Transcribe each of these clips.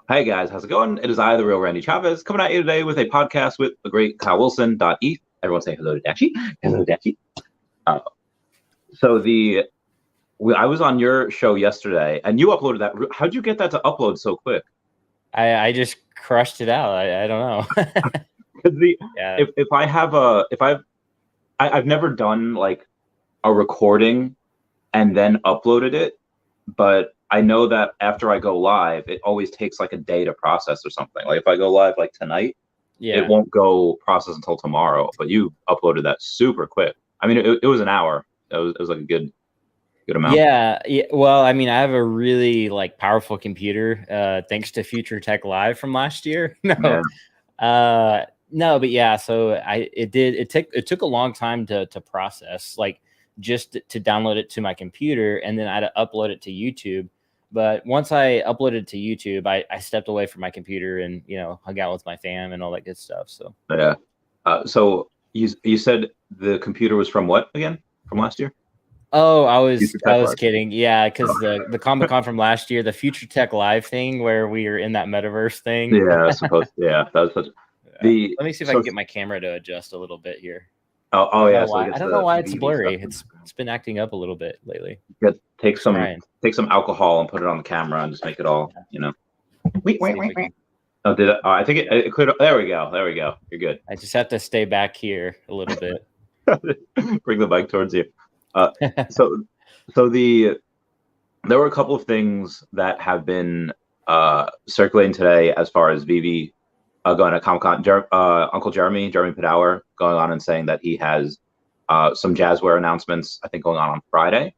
Hey guys, how's it going? It is I, the real Randy Chavez, coming at you today with a podcast with the great Kyle Willson. .eth. Everyone say hello to Dachi. Hello, Dachi. Uh, I was on your show yesterday, and you uploaded that. How'd you get that to upload so quick? I just crushed it out. I don't know. Yeah. If I have I've never done like a recording and then uploaded it, but I know that after I go live, it always takes like a day to process or something. Like if I go live like tonight, it won't go process until tomorrow. But you uploaded that super quick. I mean, it was an hour. It was like a good amount. Yeah. Well, I mean, I have a really like powerful computer, thanks to Future Tech Live from last year. No, but yeah. So it took a long time to process, like just to download it to my computer, and then I had to upload it to YouTube. But once I uploaded it to YouTube, I stepped away from my computer and hung out with my fam and all that good stuff. So yeah. So you said the computer was from what again? From last year? Oh, I was kidding. Yeah, because the Comic Con from last year, the Future Tech Live thing where we were in that metaverse thing. Yeah, I suppose. Yeah, that was such. Let me see if I can get my camera to adjust a little bit here. Yeah. I don't know why it's blurry. It's been acting up a little bit lately. Take some alcohol and put it on the camera and just make it all, Wait. Oh, did I think it cleared up. There we go. You're good. I just have to stay back here a little bit. Bring the mic towards you. So there were a couple of things that have been circulating today as far as Veve going to Comic-Con. Uncle Jeremy Padower, going on and saying that he has some Jazzware announcements, I think, going on Friday.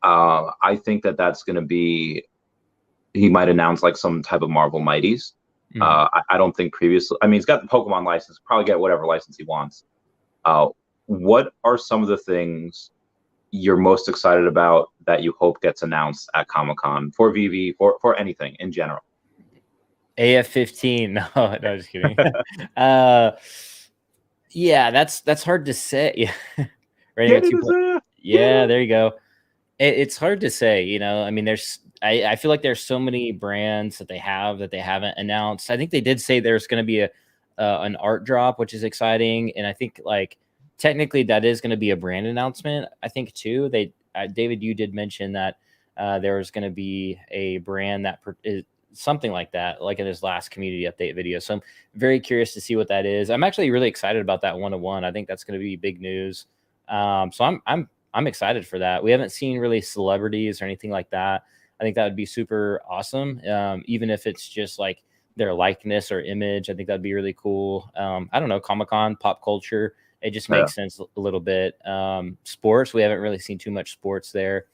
I think that's going to be, he might announce like some type of Marvel Mighties. I don't think previously, I mean, he's got the Pokemon license, probably get whatever license he wants. What are some of the things you're most excited about that you hope gets announced at Comic-Con for Veve, for anything in general? AF-15. No, just kidding. Yeah, that's hard to say. Right. Yeah, there you go. It's hard to say, I mean, I feel like there's so many brands that they haven't announced. I think they did say there's going to be an art drop, which is exciting. And I think like technically that is going to be a brand announcement. I think too, David, you did mention that there was going to be a brand that is something like that, like in his last community update video. So I'm very curious to see what that is. I'm actually really excited about that 101. I think that's going to be big news. So I'm excited for that. We haven't seen really celebrities or anything like that. I think that would be super awesome. Even if it's just like their likeness or image, I think that'd be really cool. I don't know, Comic-Con, pop culture, it just makes sense a little bit. Sports, we haven't really seen too much sports there.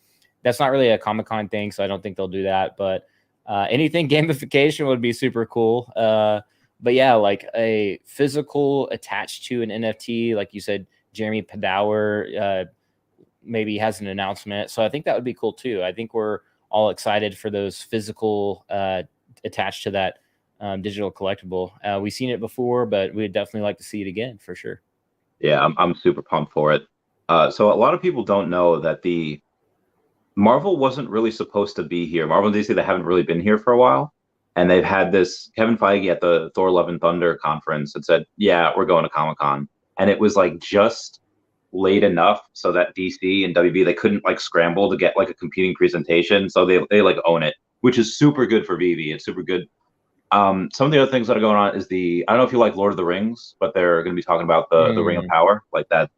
That's not really a Comic-Con thing, so I don't think they'll do that. But anything gamification would be super cool. But yeah, like a physical attached to an NFT, like you said, Jeremy Padower maybe has an announcement. So I think that would be cool too. I think we're all excited for those physical attached to that digital collectible. We've seen it before, but we'd definitely like to see it again for sure. Yeah, I'm super pumped for it. So a lot of people don't know that the Marvel wasn't really supposed to be here. Marvel and DC, they haven't really been here for a while. And they've had this, Kevin Feige at the Thor Love and Thunder conference had said, yeah, we're going to Comic-Con. And it was like just late enough so that DC and WB, they couldn't like scramble to get like a competing presentation. So they like own it, which is super good for Veve. It's super good. Some of the other things that are going on is I don't know if you like Lord of the Rings, but they're going to be talking about the Ring of Power, like that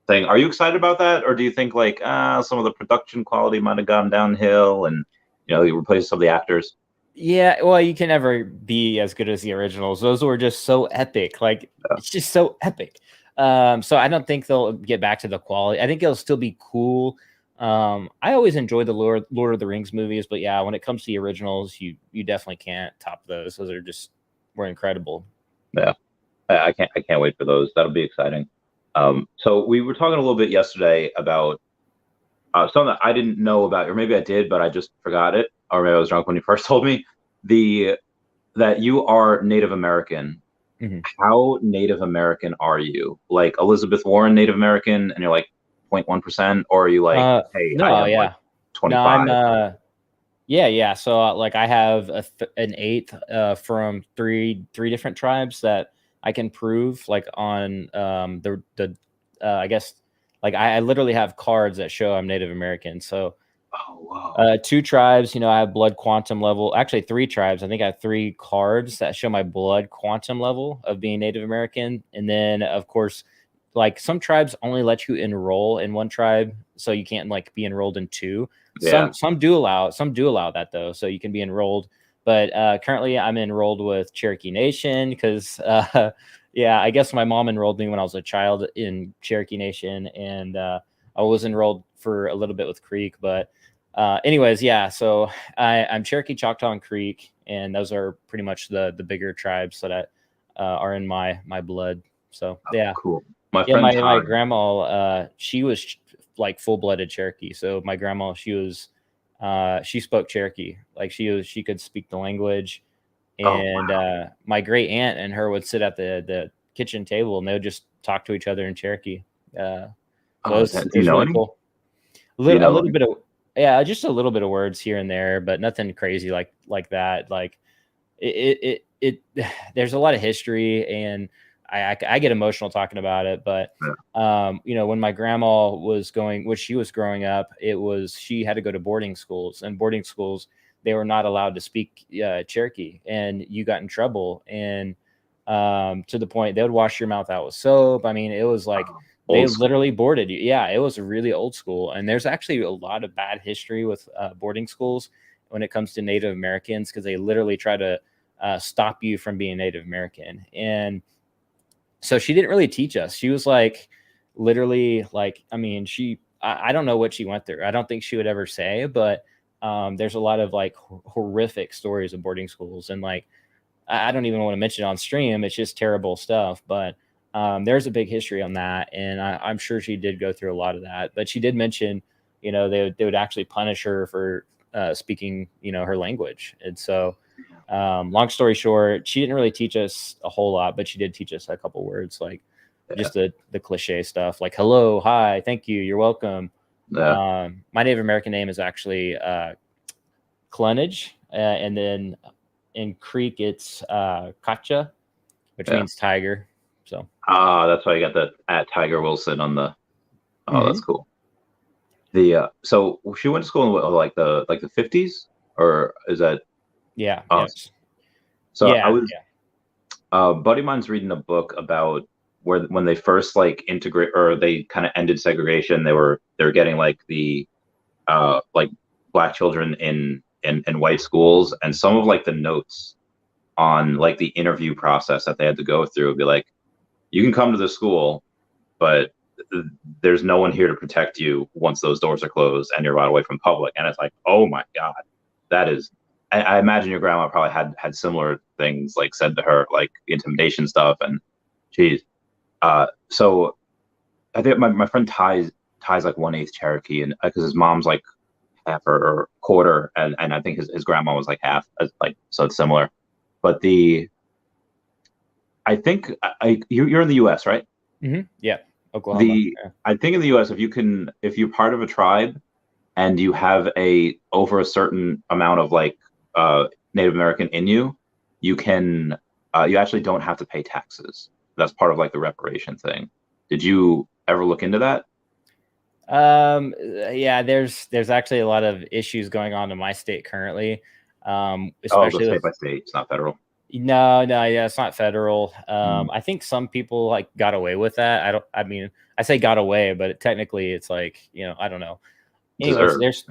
thing. Are you excited about that? Or do you think like some of the production quality might have gone downhill and, you replace some of the actors? Yeah, well, you can never be as good as the originals. Those were just so epic. Like, it's just so epic. So I don't think they'll get back to the quality. I think it'll still be cool. I always enjoyed the Lord of the Rings movies, but yeah, when it comes to the originals, you definitely can't top those. Those were incredible. Yeah, I can't wait for those. That'll be exciting. So we were talking a little bit yesterday about something that I didn't know about, or maybe I did, but I just forgot it, or maybe I was drunk when you first told me that you are Native American. Mm-hmm. How Native American are you? Like Elizabeth Warren Native American, and you're like 0.1%, or are you like, hey, no, I am yeah, like 25? No, Yeah. So like I have an eighth from three different tribes that I can prove like on the I guess like I literally have cards that show I'm Native American. So Oh, wow. two tribes, I have blood quantum level. Actually, three tribes. I think I have three cards that show my blood quantum level of being Native American. And then, of course, like some tribes only let you enroll in one tribe, so you can't like be enrolled in two. Yeah. Some do allow that though, so you can be enrolled. But currently, I'm enrolled with Cherokee Nation because, yeah, I guess my mom enrolled me when I was a child in Cherokee Nation, and I was enrolled for a little bit with Creek, but anyways, yeah. So I'm Cherokee, Choctaw, and Creek, and those are pretty much the bigger tribes that are in my blood. So yeah, Cool. My yeah. friend My Ty. grandma, she was like full blooded Cherokee. So my grandma, she spoke Cherokee, like she could speak the language, Oh, and wow. my great aunt and her would sit at the kitchen table and they would just talk to each other in Cherokee. So Oh, it do you was know really any? cool. Do you A know little like? bit of, yeah, just a little bit of words here and there, but nothing crazy like that. Like there's a lot of history, and I get emotional talking about it. But Yeah. when my grandma when she was growing up, she had to go to boarding schools, and boarding schools they were not allowed to speak Cherokee, and you got in trouble, and to the point they would wash your mouth out with soap. I mean, it was like they Old school. literally boarded you. Yeah, it was really old school, and there's actually a lot of bad history with boarding schools when it comes to Native Americans because they literally try to stop you from being Native American. And so she didn't really teach us. She was like, literally, like, I mean, I don't know what she went through. I don't think she would ever say, but there's a lot of like horrific stories of boarding schools. And like, I don't even want to mention it on stream. It's just terrible stuff. But there's a big history on that. And I'm sure she did go through a lot of that. But she did mention, they would actually punish her for speaking, her language. And so, long story short, she didn't really teach us a whole lot, but she did teach us a couple words, like Yeah. just the cliche stuff, like hello, hi, thank you, you're welcome. Yeah. My Native American name is actually Clunage, and then in Creek it's Kacha, which Yeah. means tiger. So That's why I got the at Tiger Wilson on the. Oh, that's Mhm. cool. So she went to school in like the 50s, or is that? Yeah, Oh, yes, so I yeah, was yeah. a buddy of mine's reading a book about where when they first like integrate or they kind of ended segregation, they were getting like the like black children in white schools, and some of like the notes on like the interview process that they had to go through would be like, you can come to the school, but there's no one here to protect you once those doors are closed and you're right away from public. And it's like, oh my god, that is. I imagine your grandma probably had similar things like said to her, like intimidation stuff. And geez, so I think my friend ties like 1/8 Cherokee, and because his mom's like half or quarter, and I think his grandma was like half, like so it's similar. But I think you're in the U.S., right? Yeah, Oklahoma. The Yeah. I think in the U.S. if you're part of a tribe and you have a over a certain amount of like Native American in you, you actually don't have to pay taxes. That's part of like the reparation thing. Did you ever look into that? Yeah, there's actually a lot of issues going on in my state currently, Oh, go especially state with. by state. It's not federal. No, yeah, it's not federal. Mm. I think some people like got away with that. I mean, I say got away, but technically it's like, I don't know. Anyways, Deserved. there's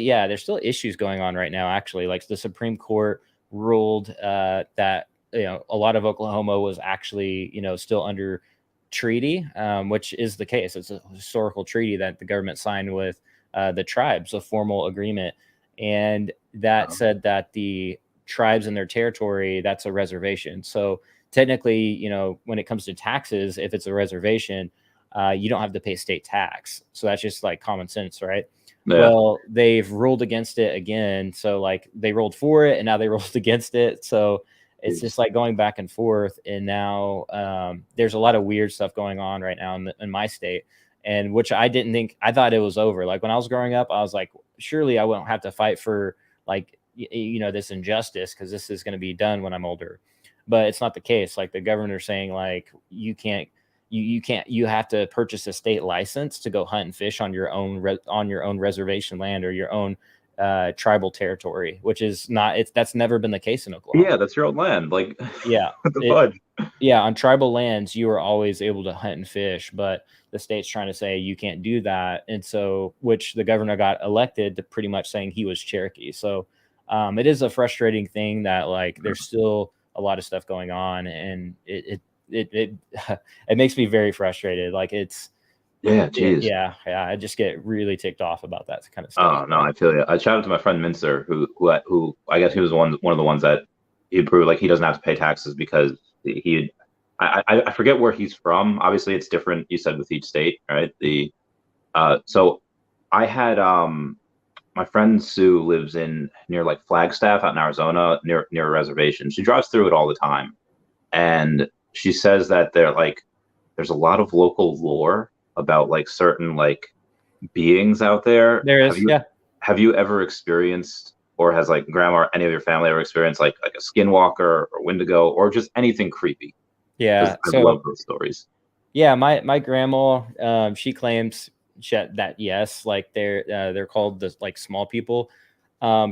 Yeah. there's still issues going on right now. Actually, like the Supreme Court ruled that a lot of Oklahoma was actually still under treaty, which is the case. It's a historical treaty that the government signed with the tribes, a formal agreement, and that Oh, said that the tribes in their territory, that's a reservation. So technically, when it comes to taxes, if it's a reservation, you don't have to pay state tax. So that's just like common sense, right? yeah. Well, they've ruled against it again. So like they rolled for it and now they rolled against it. So it's just Jeez. like going back and forth. And now there's a lot of weird stuff going on right now in my state, and which I didn't think. I thought it was over. Like when I was growing up, I was like, surely I won't have to fight for like, this injustice, because this is going to be done when I'm older. But it's not the case. Like the governor saying like, you can't, you have to purchase a state license to go hunt and fish on your own reservation land or your own tribal territory, which is not, that's never been the case in Oklahoma. Yeah, that's your own land. Like, yeah, what the fudge? Yeah, on tribal lands, you are always able to hunt and fish, but the state's trying to say you can't do that. And so, which the governor got elected to pretty much saying he was Cherokee. So it is a frustrating thing that like there's still a lot of stuff going on, and it it makes me very frustrated. Like it's yeah, I just get really ticked off about that kind of stuff. Oh no, I feel you. I shouted to my friend Mincer, who I guess he was one of the ones that he proved like he doesn't have to pay taxes because I forget where he's from. Obviously, it's different. You said with each state, right? So I had my friend Sue lives near like Flagstaff out in Arizona, near a reservation. She drives through it all the time, and she says that there's a lot of local lore about like certain like beings out there. There is, Have you ever experienced, or has like grandma or any of your family ever experienced like a skinwalker or Wendigo or just anything creepy? Yeah, I love those stories. Yeah, my grandma, she claims that yes, like they're called the like small people.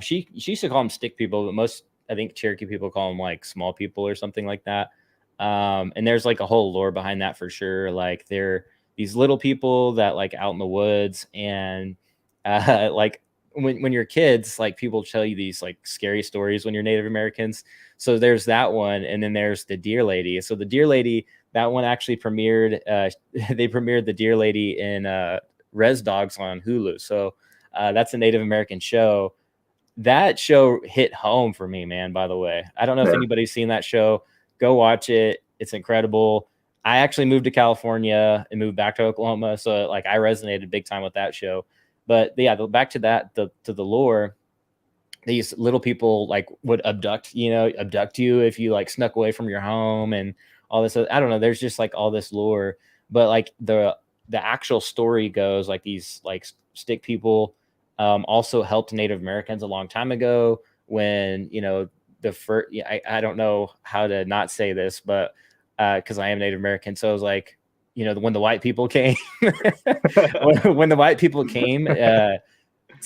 She used to call them stick people, but most I think Cherokee people call them like small people or something like that. And there's like a whole lore behind that for sure. Like they're these little people that like out in the woods, and like when you're kids, like people tell you these like scary stories when you're Native Americans. So there's that one, and then there's the Deer Lady. So the Deer Lady, that one actually premiered. They premiered the Deer Lady in Res Dogs on Hulu. So that's a Native American show. That show hit home for me, man. By the way, I don't know if anybody's seen that show. Go watch it. It's incredible. I actually moved to California and moved back to Oklahoma, so like I resonated big time with that show. But yeah, back to that, to the lore. These little people like would abduct you if you like snuck away from your home and all this. I don't know. There's just like all this lore, but like the actual story goes like these like stick people also helped Native Americans a long time ago when the first. I don't know how to not say this, but because I am Native American, so it was like when the white people came, when the white people came.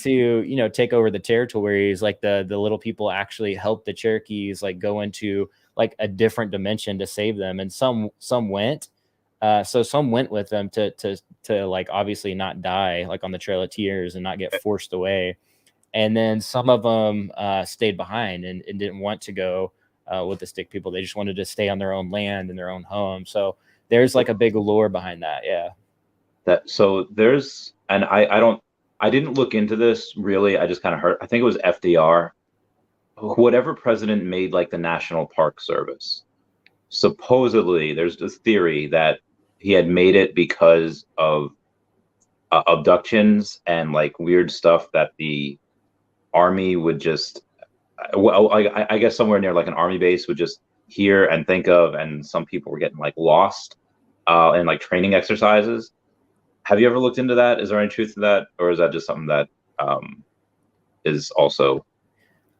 To take over the territories, like the little people actually helped the Cherokees like go into like a different dimension to save them, and some went, so some went with them to like obviously not die like on the Trail of Tears and not get forced away, and then some of them stayed behind and didn't want to go with the stick people. They just wanted to stay on their own land and their own home. So there's like a big lore behind that. I didn't look into this really. I just kind of heard. I think it was FDR, whatever president made like the National Park Service. Supposedly, there's this theory that he had made it because of abductions and like weird stuff that the army would just, I guess somewhere near like an army base would just hear and think of, and some people were getting like lost in like training exercises. Have you ever looked into that? Is there any truth to that, or is that just something that is also?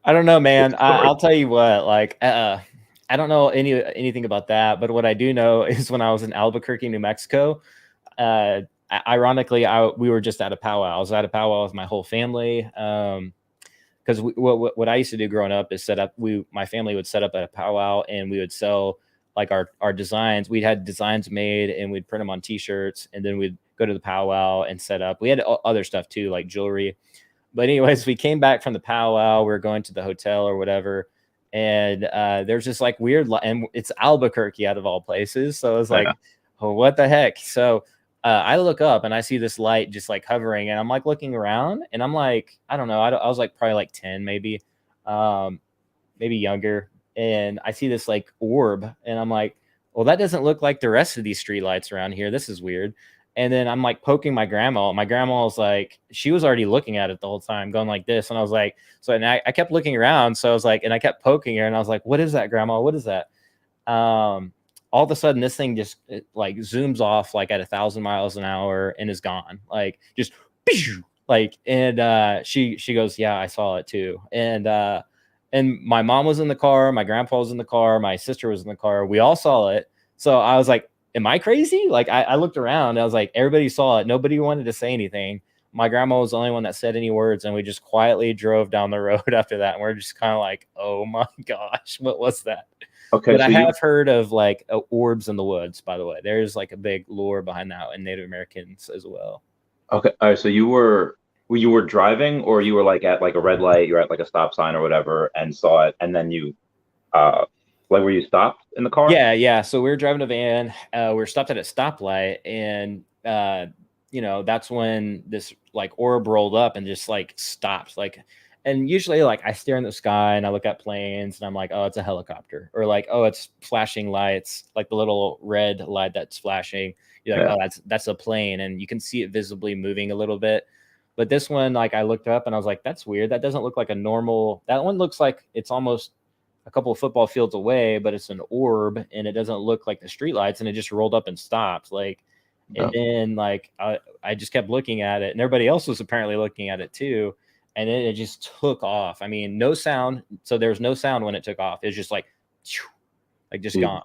I don't know, man. I'll tell you what. Like, I don't know anything about that, but what I do know is when I was in Albuquerque, New Mexico, ironically, we were just at a powwow. I was at a powwow with my whole family. Because what I used to do growing up is my family would set up at a powwow and we would sell like our designs. We'd had designs made and we'd print them on t-shirts, and then we'd go to the powwow and set up. We had other stuff too, like jewelry. But anyways, we came back from the powwow. We were going to the hotel or whatever. And there's just like weird, and it's Albuquerque out of all places. So it was like, oh, what the heck? So I look up and I see this light just like hovering, and I'm like looking around and I'm like, I don't know. I was like probably like 10, maybe younger. And I see this like orb and I'm like, well, that doesn't look like the rest of these street lights around here. This is weird. And then I'm like poking my grandma. My grandma was like, she was already looking at it the whole time, going like this. And I was like, and I kept looking around. So I was like, and I kept poking her and I was like, what is that, grandma? What is that? All of a sudden this thing just like zooms off like at 1,000 miles an hour and is gone. Like just Like, and she goes, yeah, I saw it too. And my mom was in the car, my grandpa was in the car, my sister was in the car. We all saw it. So I was like, am I crazy? Like, I looked around, I was like, everybody saw it. Nobody wanted to say anything. My grandma was the only one that said any words, and we just quietly drove down the road after that. And we're just kind of like, oh my gosh, what was that? Okay, But so I you have heard of like orbs in the woods, by the way. There's like a big lore behind that in Native Americans as well. okay? All right, so you were driving, or you were like at like a red light, you're at like a stop sign or whatever, and saw it, and then you uh like were you stopped in the car? Yeah, yeah. So we were driving a van. We were stopped at a stoplight, and that's when this like orb rolled up and just like stopped. Like, and usually like I stare in the sky and I look at planes and I'm like, oh, it's a helicopter, or like, oh, it's flashing lights, like the little red light that's flashing. You're like, Yeah. oh, that's a plane, and you can see it visibly moving a little bit. But this one, like, I looked up and I was like, that's weird. That doesn't look like a normal. That one looks like it's almost a couple of football fields away, but it's an orb and it doesn't look like the streetlights, and it just rolled up and stopped. Like, and No. then like I just kept looking at it, and everybody else was apparently looking at it too. And then it just took off. I mean, no sound. So there was no sound when it took off. It was just like, like just Jeez. gone.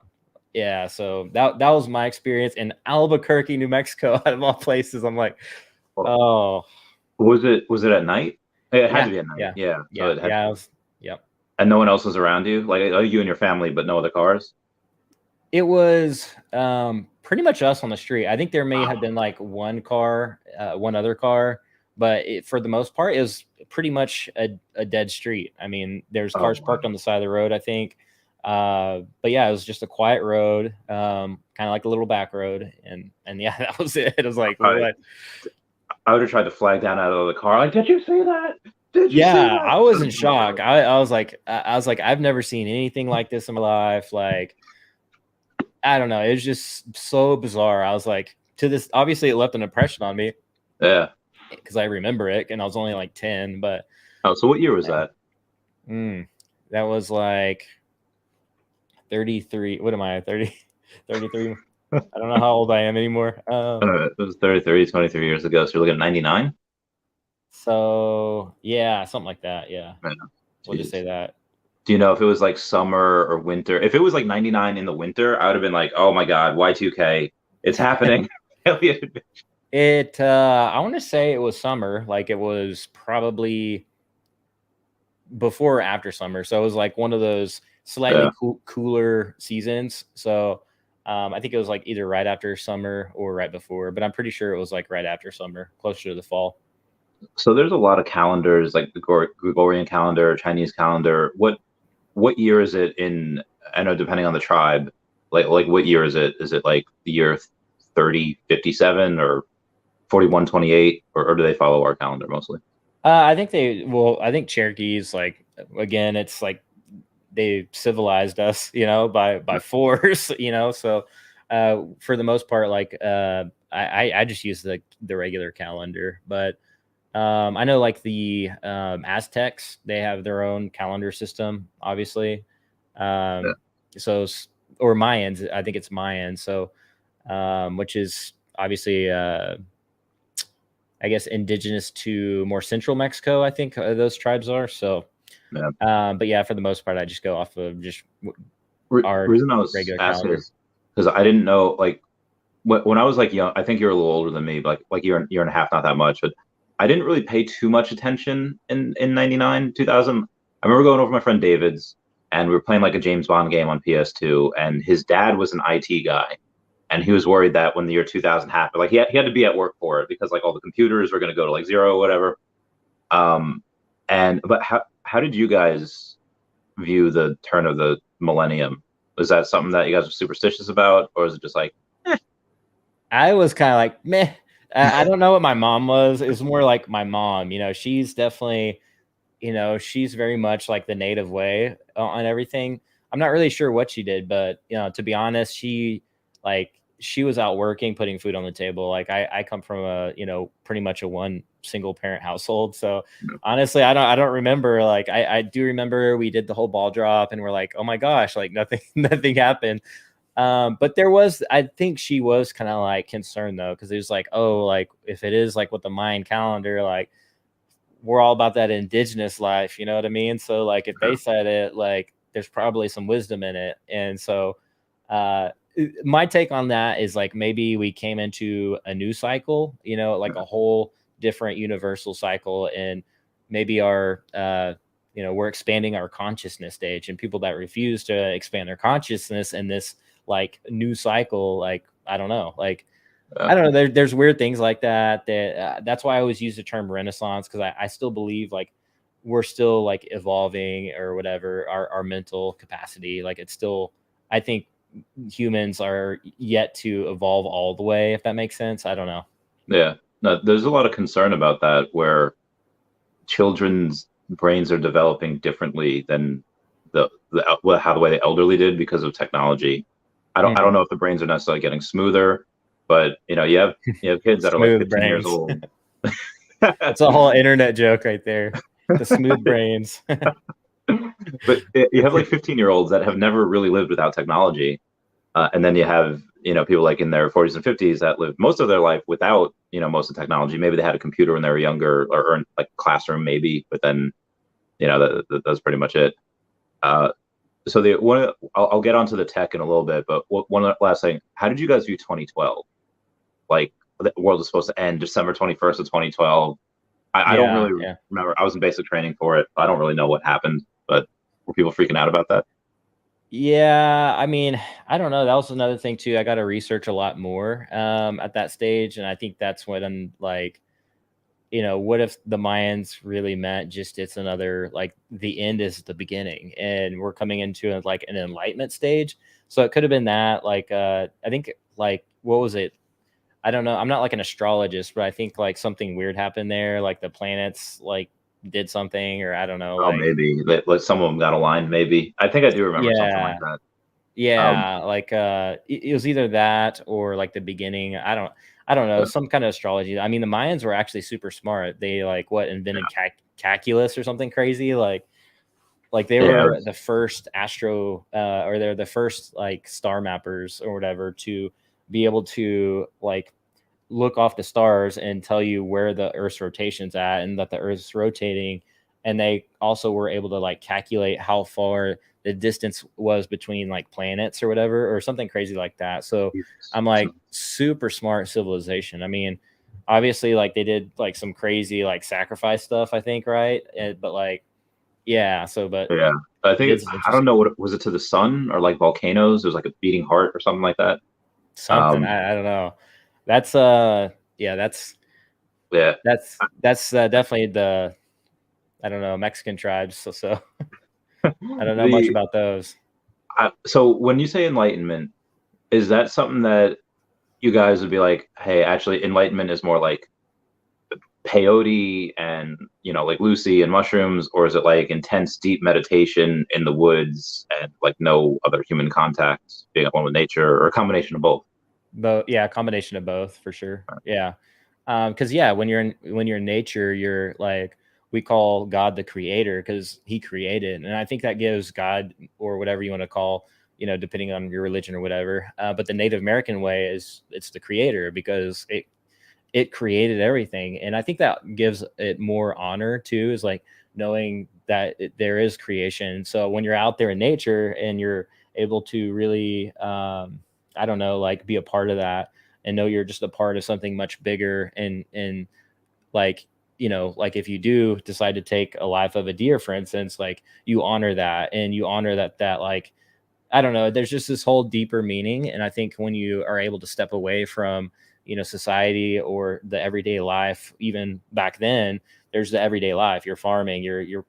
Yeah. So that was my experience in Albuquerque, New Mexico, out of all places. I'm like, Well, oh was it at night? It had yeah, to be at night. yeah, Yeah. So yeah, it had, yeah. Yep. and no one else was around you, like you and your family, but no other cars. It was pretty much us on the street. I think there may have Wow. been like one other car, but for the most part, it was pretty much a dead street. I mean, there's Oh cars wow. parked on the side of the road, I think. But yeah, it was just a quiet road, kind of like a little back road, and yeah, that was it. It was like, I what? I would have tried to flag down out of the car, like, did you see that? Did you see Yeah, that? I was in shock. I was like, I've never seen anything like this in my life. Like, I don't know. It was just so bizarre. I was like, to this, obviously it left an impression on me Yeah. because I remember it, and I was only like 10, but Oh, so what year was that? that was like 33. What am I, 30, 33? I don't know how old I am anymore. It was 23 years ago. So you're looking at 99? So yeah, something like that. Yeah. Yeah. We'll just Jeez. say that. Do you know if it was like summer or winter? If it was like 99 in the winter, I would have been like, oh my God, Y2K, it's happening. I want to say it was summer. Like, it was probably before or after summer. So it was like one of those slightly cooler seasons. So I think it was like either right after summer or right before, but I'm pretty sure it was like right after summer, closer to the fall. So there's a lot of calendars, like the Gregorian calendar, Chinese calendar. What year is it in? I know depending on the tribe, like what year is it? Is it like the year 3057 or 4128, or do they follow our calendar mostly? I think Cherokees, like, again, it's like they civilized us, by force, so for the most part, like I just use the regular calendar. But I know like the Aztecs, they have their own calendar system, obviously. Yeah. So, or Mayans, I think it's Mayan. So, which is obviously, I guess, indigenous to more central Mexico, I think those tribes are. So, Yeah. but yeah, for the most part, I just go off of just our Reason I was regular asking calendar. is because I didn't know, like, when I was like young. I think you're a little older than me, but like year and a half, not that much. But I didn't really pay too much attention in 99, 2000. I remember going over to my friend David's, and we were playing like a James Bond game on PS2, and his dad was an IT guy, and he was worried that when the year 2000 happened, like he had to be at work for it because like all the computers were going to go to like zero or whatever. But how did you guys view the turn of the millennium? Was that something that you guys were superstitious about, or is it just like, I was kind of like, meh. I don't know what my mom was. It was more like my mom, she's definitely, she's very much like the native way on everything. I'm not really sure what she did, but to be honest, she was out working, putting food on the table. Like, I come from a, pretty much a one single parent household. So honestly, I don't remember. Like, I do remember we did the whole ball drop and we're like, oh my gosh, like nothing, nothing happened. But there was, I think she was kind of like concerned though, because it was like, oh, like if it is like with the Mayan calendar, like we're all about that indigenous life, you know what I mean? So like if they said it, like there's probably some wisdom in it. And so my take on that is like maybe we came into a new cycle, you know, like a whole different universal cycle, and maybe our you know, we're expanding our consciousness stage, and people that refuse to expand their consciousness in this like new cycle, like I don't know, like I don't know. There's weird things like that. That's why I always use the term Renaissance, because I still believe like we're still like evolving or whatever our mental capacity. Like it's still, I think humans are yet to evolve all the way. If that makes sense, I don't know. Yeah, no, there's a lot of concern about that, where children's brains are developing differently than how the way the elderly did because of technology. I don't know if the brains are necessarily getting smoother, but you know, you have kids that are like Smooth 15 years brains. old. It's a whole internet joke right there. The smooth brains. But you have like 15-year-olds that have never really lived without technology, and then you have, you know, people like in their 40s and 50s that lived most of their life without, you know, most of the technology. Maybe they had a computer when they were younger, or in like classroom maybe, but then, you know, that's pretty much it. So I'll get onto the tech in a little bit, but one last thing: how did you guys view 2012? Like the world is supposed to end December 21st of 2012. I don't really remember. I was in basic training for it. I don't really know what happened, but were people freaking out about that? Yeah, I mean, I don't know. That was another thing too. I got to research a lot more at that stage, and I think that's when I'm like, you know, what if the Mayans really meant just it's another, like the end is the beginning, and we're coming into like an enlightenment stage. So it could have been that. Like, I think like what was it? I don't know. I'm not like an astrologist, but I think like something weird happened there. Like the planets like did something, or I don't know. Oh, Like maybe like some of them got aligned. Maybe I think I do remember something like yeah. that. Yeah, like it was either that or like the beginning. I don't know, some kind of astrology. I mean, the Mayans were actually super smart. They like what invented calculus or something crazy. Like they Yeah, were the first astro or they're the first like star mappers or whatever to be able to like look off the stars and tell you where the Earth's rotation's at and that the Earth's rotating. And they also were able to like calculate how far the distance was between like planets or whatever, or something crazy like that. So I'm like super smart civilization. I mean, obviously like they did like some crazy like sacrifice stuff, I think, right? But like, yeah. So, but yeah. I think it's I don't interesting. know what was it, to the sun or like volcanoes. There's like a beating heart or something like that. Something I don't know. That's yeah, Yeah. that's definitely the, I don't know, Mexican tribes. So I don't know much The about those. So when you say enlightenment, is that something that you guys would be like, hey, actually, enlightenment is more like peyote and, you know, like Lucy and mushrooms, or is it like intense, deep meditation in the woods and like no other human contact, being at one with nature, or a combination of both? Both, yeah, a combination of both for sure. Yeah. Because yeah, when you're in nature, you're like, we call God the creator because he created. And I think that gives God, or whatever you want to call, you know, depending on your religion or whatever. But the Native American way is it's the creator because it created everything. And I think that gives it more honor too, is like knowing that there is creation. So when you're out there in nature and you're able to really, I don't know, like be a part of that and know you're just a part of something much bigger. And like, you know, like if you do decide to take a life of a deer, for instance, like you honor that, and you honor that like, I don't know. There's just this whole deeper meaning, and I think when you are able to step away from, you know, society or the everyday life, even back then, there's the everyday life. You're farming, you're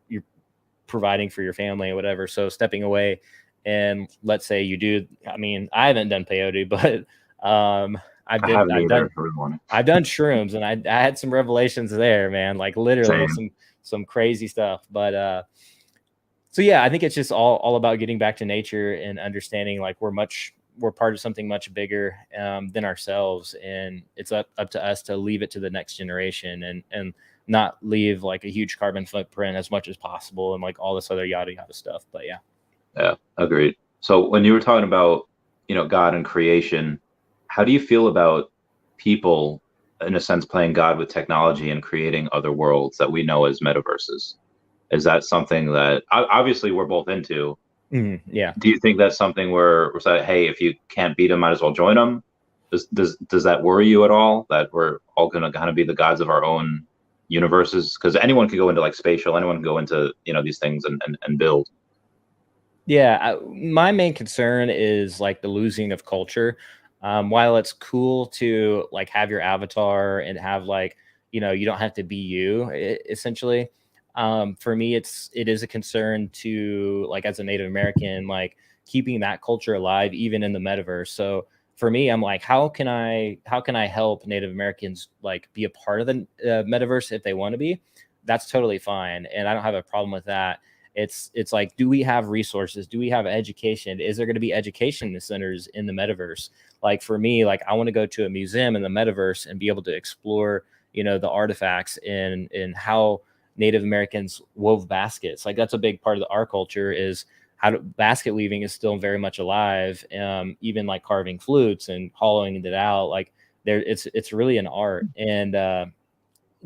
providing for your family or whatever. So stepping away, and let's say you do. I mean, I haven't done peyote, but I haven't I've either. done I really want I've done shrooms, and I had some revelations there, man. Like to. literally Same. some crazy stuff, but so yeah, I think it's just all about getting back to nature and understanding like we're part of something much bigger than ourselves, and it's up to us to leave it to the next generation, and not leave like a huge carbon footprint as much as possible, and like all this other yada yada stuff. But yeah. Yeah, agreed. So when you were talking about God and creation, how do you feel about people, in a sense, playing God with technology and creating other worlds that we know as metaverses? Is that something that obviously we're both into? Yeah. Do you think that's something where we're saying, hey, if you can't beat them, might as well join them? Does that worry you at all, that we're all going to kind of be the gods of our own universes? Because anyone can go into like spatial, anyone can go into these things and build. Yeah, my main concern is like the losing of culture. While it's cool to like have your avatar and have like, you don't have to be you essentially. For me, it is a concern to like as a Native American, like keeping that culture alive even in the metaverse. So for me, I'm like, how can I help Native Americans like be a part of the metaverse if they want to be? That's totally fine, and I don't have a problem with that. It's like, do we have resources? Do we have education? Is there going to be education centers in the metaverse? Like for me, like I want to go to a museum in the metaverse and be able to explore, the artifacts and how Native Americans wove baskets. Like that's a big part of our culture is basket weaving is still very much alive. Even like carving flutes and hollowing it out. Like it's really an art. And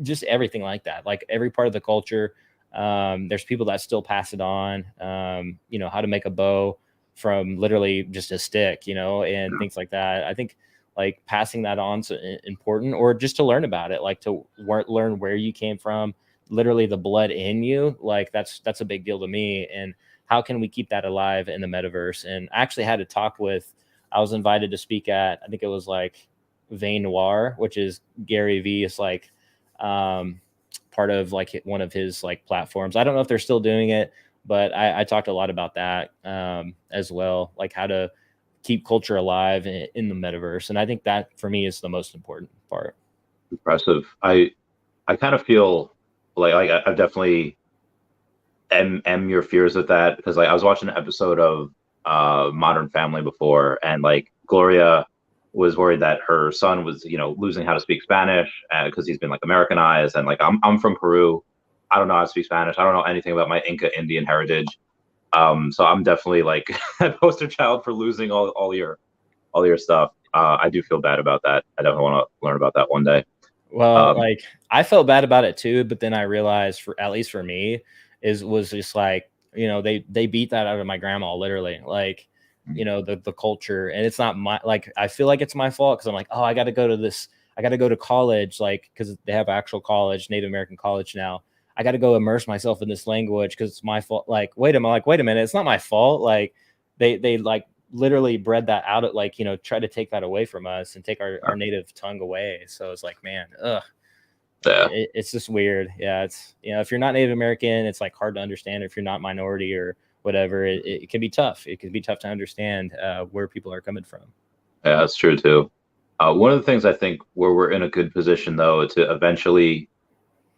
just everything like that, like every part of the culture. There's people that still pass it on, how to make a bow from literally just a stick, and things like that. I think like passing that on is important, or just to learn about it, like to learn where you came from, literally the blood in you. Like that's a big deal to me. And how can we keep that alive in the metaverse? And I actually had a talk with, I was invited to speak at, I think it was like Vein Noir, which is Gary Vee's like, part of like one of his like platforms. I don't know if they're still doing it, but I talked a lot about that as well, like how to keep culture alive in the metaverse. And I think that for me is the most important part. Impressive. I kind of feel like I've definitely am your fears with that, because like I was watching an episode of Modern Family before, and like Gloria was worried that her son was losing how to speak Spanish because he's been like Americanized, and like I'm from Peru, I don't know how to speak Spanish, I don't know anything about my Inca Indian heritage, so I'm definitely like a poster child for losing all your stuff. I do feel bad about that. I definitely want to learn about that one day. Well, um, like I felt bad about it too, but then I realized, for at least for me, was just like, they beat that out of my grandma literally. Like, the culture, and it's not my, like I feel like it's my fault because I'm like, oh, I got to go to this, I got to go to college, like because they have actual college, Native American college now. I got to go immerse myself in this language because it's my fault. Like, wait a minute, it's not my fault. Like, they like literally bred that out at like, try to take that away from us and take our native tongue away. So it's like, man, yeah. it's just weird. Yeah, it's, if you're not Native American, it's like hard to understand. If you're not minority or whatever, it can be tough. It can be tough to understand where people are coming from. Yeah, that's true too. One of the things I think where we're in a good position though to eventually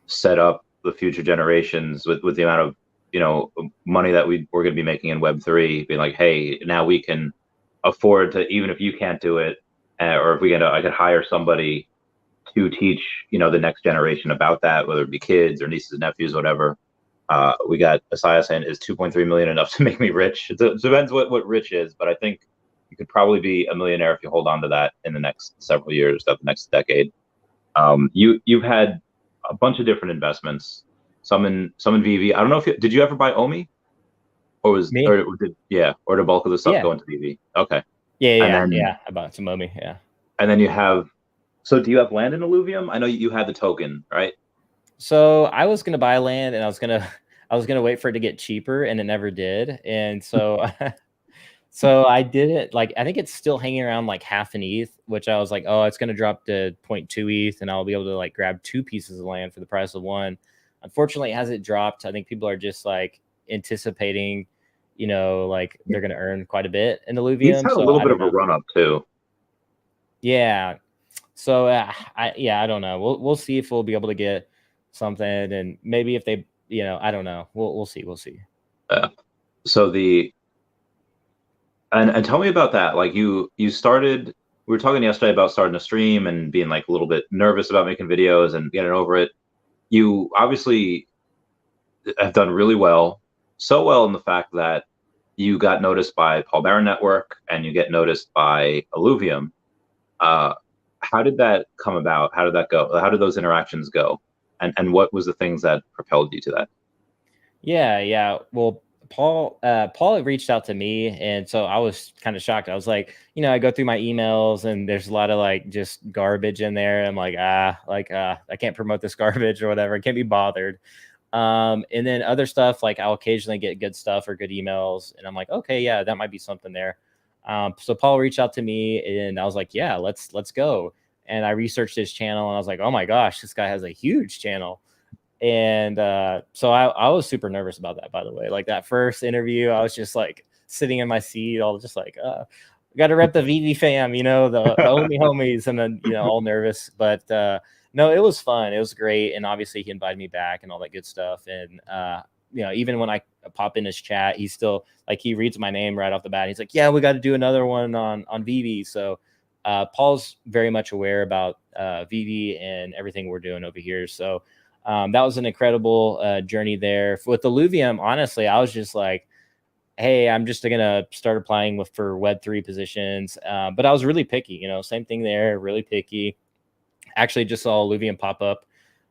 set up the future generations with the amount of money that we're going to be making in Web3, being like, hey, now we can afford to, even if you can't do it, or if I could hire somebody to teach the next generation about that, whether it be kids or nieces and nephews, whatever. We got Asaya saying, is 2.3 million enough to make me rich? It depends what rich is, but I think you could probably be a millionaire if you hold on to that in the next several years, the next decade. You've had a bunch of different investments, some in Veve. I don't know if did you ever buy OMI, or Me? or the bulk of the stuff Yeah. go into Veve? Okay, Yeah, and yeah, then yeah. About some mommy, yeah. you have. So do you have land in Illuvium? I know you had the token, right? So I was gonna buy land, and I was gonna I was gonna wait for it to get cheaper, and it never did. And so so I did it. Like I think it's still hanging around like half an ETH, which I was like, oh, it's gonna drop to 0.2 ETH, and I'll be able to like grab 2 pieces of land for the price of one. Unfortunately, it hasn't dropped. I think people are just like anticipating, like they're gonna earn quite a bit in He's Illuvium. had a So little I bit don't of a know. run up too. Yeah. So I don't know. We'll see if we'll be able to get something, and maybe if they, I don't know. We'll see. We'll see. So and tell me about that. Like you started. We were talking yesterday about starting a stream and being like a little bit nervous about making videos and getting over it. You obviously have done really well, so well in the fact that you got noticed by Paul Barron Network and you get noticed by Illuvium. How did that come about? How did that go? How did those interactions go? And what was the things that propelled you to that? Yeah. Well, Paul had reached out to me, and so I was kind of shocked. I was like, I go through my emails, and there's a lot of like just garbage in there. I'm like, I can't promote this garbage or whatever. I can't be bothered. And then other stuff, like I'll occasionally get good stuff or good emails, and I'm like, okay, yeah, that might be something there. So Paul reached out to me, and I was like, yeah, let's go. And I researched his channel, and I was like, oh my gosh, this guy has a huge channel. And so I was super nervous about that, by the way. Like that first interview, I was just like sitting in my seat, all just like, got to rep the Veve fam, the OMI homies, and then, all nervous. But no, it was fun. It was great. And obviously he invited me back and all that good stuff. And, even when I pop in his chat, he's still like, he reads my name right off the bat. He's like, yeah, we got to do another one on Veve. So Paul's very much aware about Veve and everything we're doing over here. So that was an incredible journey there. With Illuvium, honestly, I was just like, hey, I'm just going to start applying for Web3 positions. But I was really picky, same thing there, really picky. Actually just saw Illuvium pop up.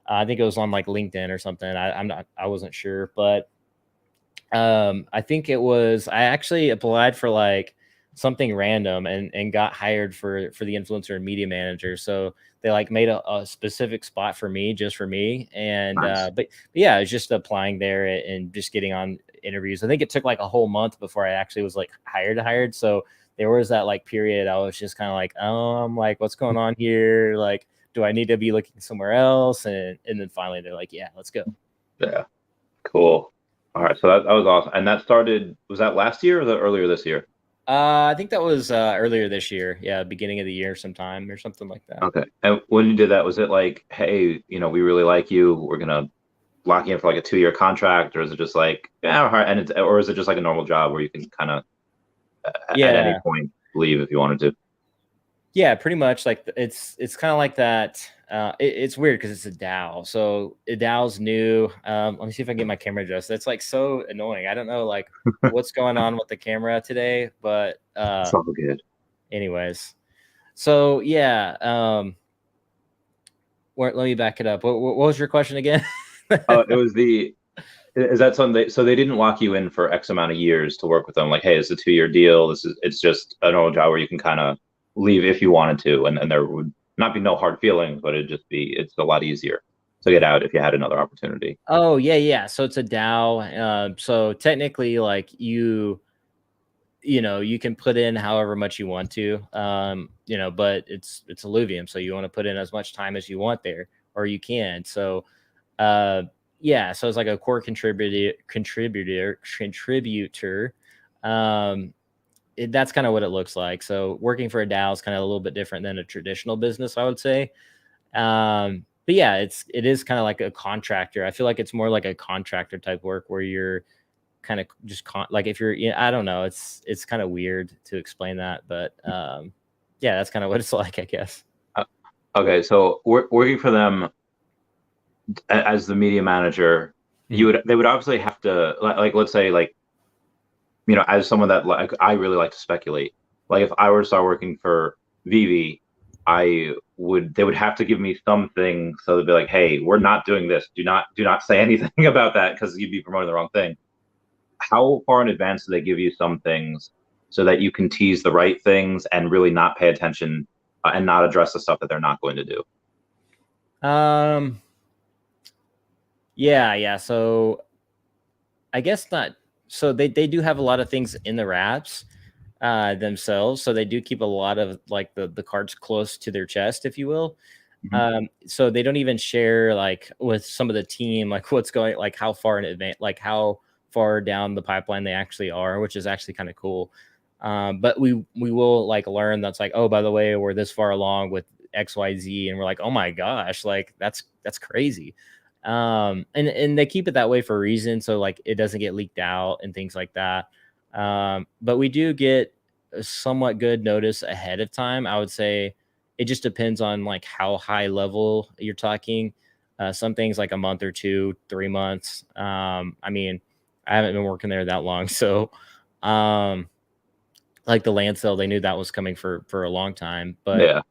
I think it was on like LinkedIn or something. I wasn't sure, but I think I actually applied for like something random and got hired for the influencer and media manager. So they like made a specific spot for me, just for me. And, Nice. but yeah, I was just applying there and just getting on interviews. I think it took like a whole month before I actually was like hired. So there was that like period. I was just kind of like, like, what's going on here? Like, do I need to be looking somewhere else? And then finally they're like, yeah, let's go. Yeah. Cool. All right. So that was awesome. And that started, was that last year or the earlier this year? I think that was earlier this year. Yeah, beginning of the year sometime or something like that. Okay. And when you did that, was it like, hey, we really like you. We're gonna lock you in for like a 2-year contract, or is it just like, yeah, or is it just like a normal job where you can kind of at any Yeah. point leave if you wanted to? Yeah, pretty much. Like it's kind of like that. It's weird because it's a DAO. So a DAO's new. Let me see if I can get my camera adjusted. It's like so annoying. I don't know like what's going on with the camera today, but It's all good. anyways. So yeah. Let me back it up. What was your question again? It was is that something so they didn't lock you in for X amount of years to work with them? Like, hey, it's a 2-year deal. It's just a normal job where you can kind of leave if you wanted to, and there would not be no hard feelings, but it's a lot easier to get out if you had another opportunity. Oh yeah. So it's a DAO. So technically, like you can put in however much you want to, but it's Illuvium, so you want to put in as much time as you want there, or you can. So yeah, so it's like a core contributor. That's kind of what it looks like. So working for a DAO is kind of a little bit different than a traditional business, I would say. But yeah, it is kind of like a contractor. I feel like it's more like a contractor type work where you're kind of just like if you're, I don't know, it's kind of weird to explain that, but yeah, that's kind of what it's like, I guess. Okay, so working for them as the media manager, they would obviously have to like let's say like as someone that like I really like to speculate, like if I were to start working for Veve, they would have to give me something so they'd be like, hey, we're not doing this. Do not say anything about that because you'd be promoting the wrong thing. How far in advance do they give you some things so that you can tease the right things and really not pay attention and not address the stuff that they're not going to do? Yeah. So I guess not. So they do have a lot of things in the wraps themselves. So they do keep a lot of like the cards close to their chest, if you will. So they don't even share like with some of the team, like what's going, like how far in advance, like how far down the pipeline they actually are, which is actually kind of cool. But we will like learn that's like, oh, by the way, we're this far along with XYZ, and we're like, oh my gosh, like that's crazy. And they keep it that way for a reason, so like it doesn't get leaked out and things like that. But we do get a somewhat good notice ahead of time. I would say it just depends on like how high level you're talking. Some things like a month or 2, 3 months. I mean, I haven't been working there that long, so Like the land sale, they knew that was coming for a long time. But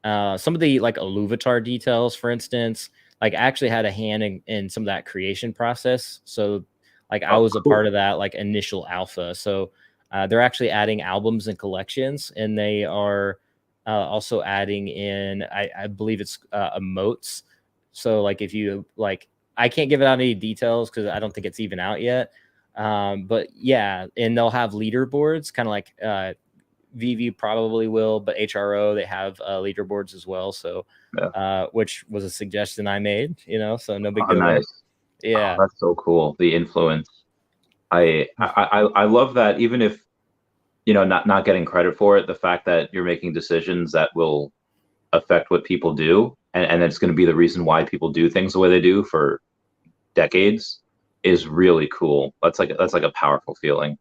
Yeah. some of the like Illuvitar details, for instance, like I actually had a hand in some of that creation process. So like I Oh, was a part cool. of that like initial alpha. So they're actually adding albums and collections, and they are also adding in, I believe it's emotes. So like if you like, I can't give out any details because I don't think it's even out yet. But yeah, and they'll have leaderboards, kind of like Veve probably will, but HRO, they have leaderboards as well. So, Yeah. which was a suggestion I made, so no big Oh, deal there. nice. Oh, Yeah. that's so cool. The influence. I love that. Even if not getting credit for it, the fact that you're making decisions that will affect what people do, and it's going to be the reason why people do things the way they do for decades is really cool. That's like a powerful feeling.